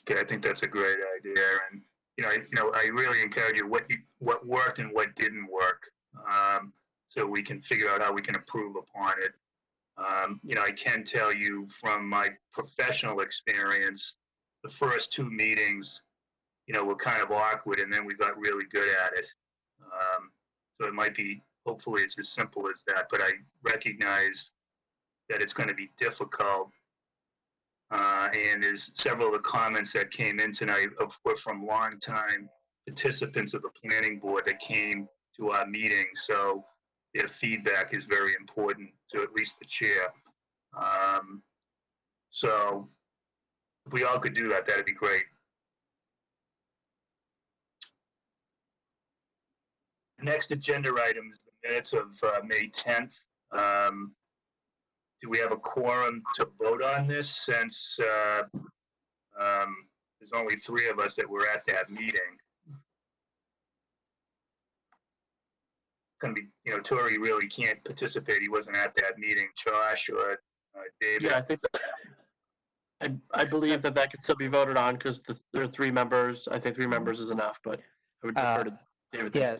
Okay, I think that's a great idea. And, you know, I really encourage you what worked and what didn't work. so we can figure out how we can improve upon it. I can tell you from my professional experience, the first two meetings, were kind of awkward, and then we got really good at it. So it might be, hopefully it's as simple as that, but I recognize that it's going to be difficult. And there's several of the comments that came in tonight were from longtime participants of the planning board that came to our meeting. So their feedback is very important to at least the chair. So if we all could do that, that'd be great. Next agenda item is the minutes of May 10th. Do we have a quorum to vote on this, since there's only 3 of us that were at that meeting? Going to be, Tori really can't participate. He wasn't at that meeting. Josh or David? Yeah, I think I believe that could still be voted on because there are 3 members. I think 3 members is enough, but I would defer to David. Yeah.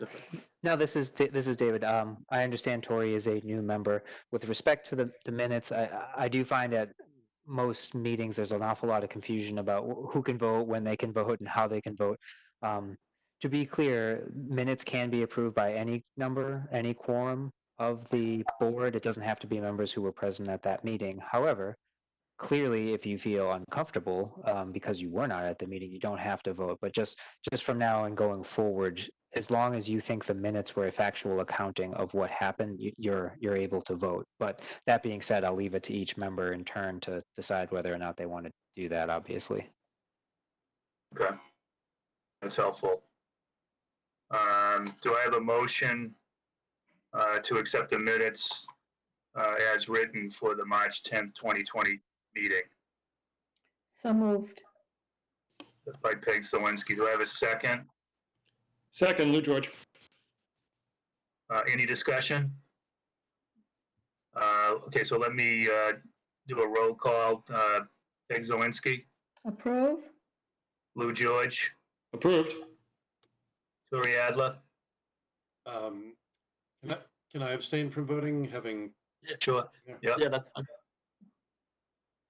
No, this is David. I understand Tori is a new member. With respect to the minutes, I do find that most meetings there's an awful lot of confusion about who can vote, when they can vote, and how they can vote. To be clear, minutes can be approved by any number, any quorum of the board. It doesn't have to be members who were present at that meeting. However, clearly, if you feel uncomfortable because you were not at the meeting, you don't have to vote. But just from now and going forward, as long as you think the minutes were a factual accounting of what happened, you're able to vote. But that being said, I'll leave it to each member in turn to decide whether or not they want to do that, obviously. Okay, that's helpful. Do I have a motion to accept the minutes as written for the March 10th, 2020 meeting? So moved. By Peg Sawinski. Do I have a second? Second, Lou George. Any discussion? Okay, so let me do a roll call. Peg Sawinski, Approve? Lou George, Approved. Tori Adler. Can I abstain from voting, having? Sure. Yep. Yeah, that's fine.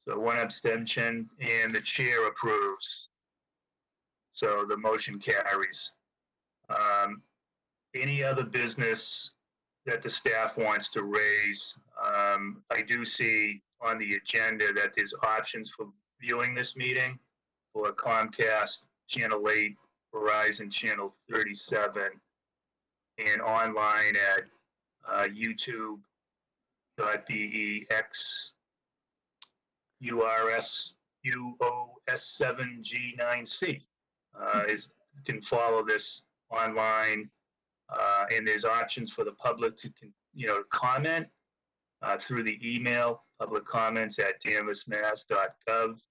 So 1 abstention, and the chair approves. So the motion carries. Any other business that the staff wants to raise? I do see on the agenda that there's options for viewing this meeting for Comcast Channel 8, Verizon Channel 37, and online at youtube.bex UOS7G9C. You can follow this online, and there's options for the public to comment through the email, public comments at danversmass.gov,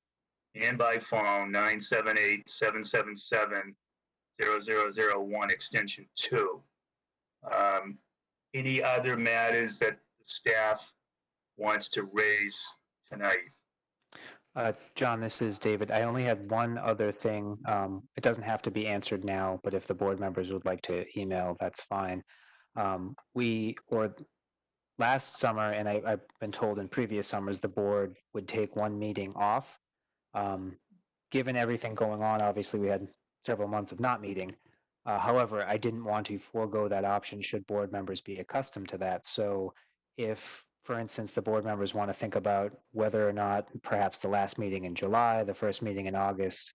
and by phone 978-777-0001 extension 2. Any other matters that the staff wants to raise tonight? John, this is David. I only had one other thing. It doesn't have to be answered now, but if the board members would like to email, that's fine. Last summer, and I've been told in previous summers, the board would take 1 meeting off. Given everything going on, obviously we had several months of not meeting. However, I didn't want to forego that option should board members be accustomed to that. So if, for instance, the board members want to think about whether or not perhaps the last meeting in July, the first meeting in August,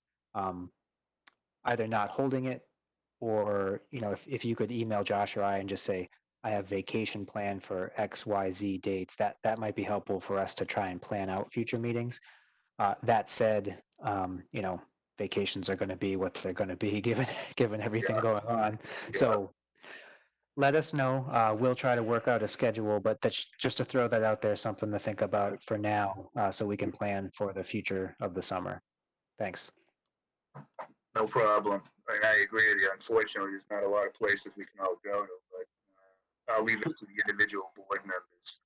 either not holding it, or, if you could email Josh or I and just say, I have vacation planned for XYZ dates, that might be helpful for us to try and plan out future meetings. That said, vacations are going to be what they're going to be given everything going on. Yeah. So let us know. We'll try to work out a schedule, but that's just to throw that out there, something to think about for now, so we can plan for the future of the summer. Thanks. No problem. And I agree with you. Unfortunately, there's not a lot of places we can all go to, but I'll leave it to the individual board members.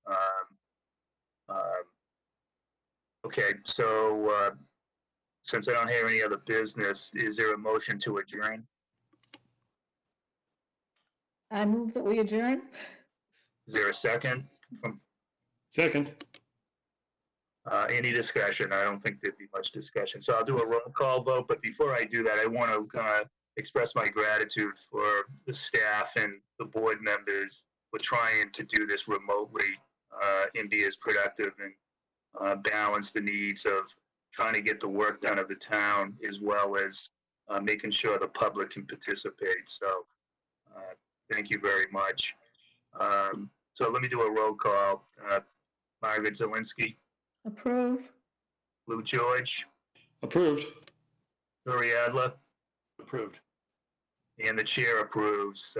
Okay, so since I don't have any other business, is there a motion to adjourn? I move that we adjourn. Is there a second? Second. Any discussion? I don't think there'd be much discussion. So I'll do a roll call vote, but before I do that, I want to express my gratitude for the staff and the board members for trying to do this remotely and be as productive and balance the needs of trying to get the work done of the town as well as making sure the public can participate. So thank you very much. So let me do a roll call. Margaret Zawinski, Approve. Lou George, Approved. Lori Adler, Approved. and the chair approves.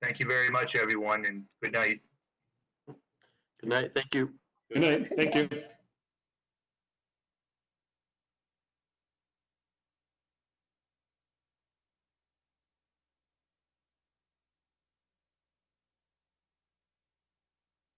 Thank you very much, everyone, and good night. Good night. Thank you. Good night. Thank you.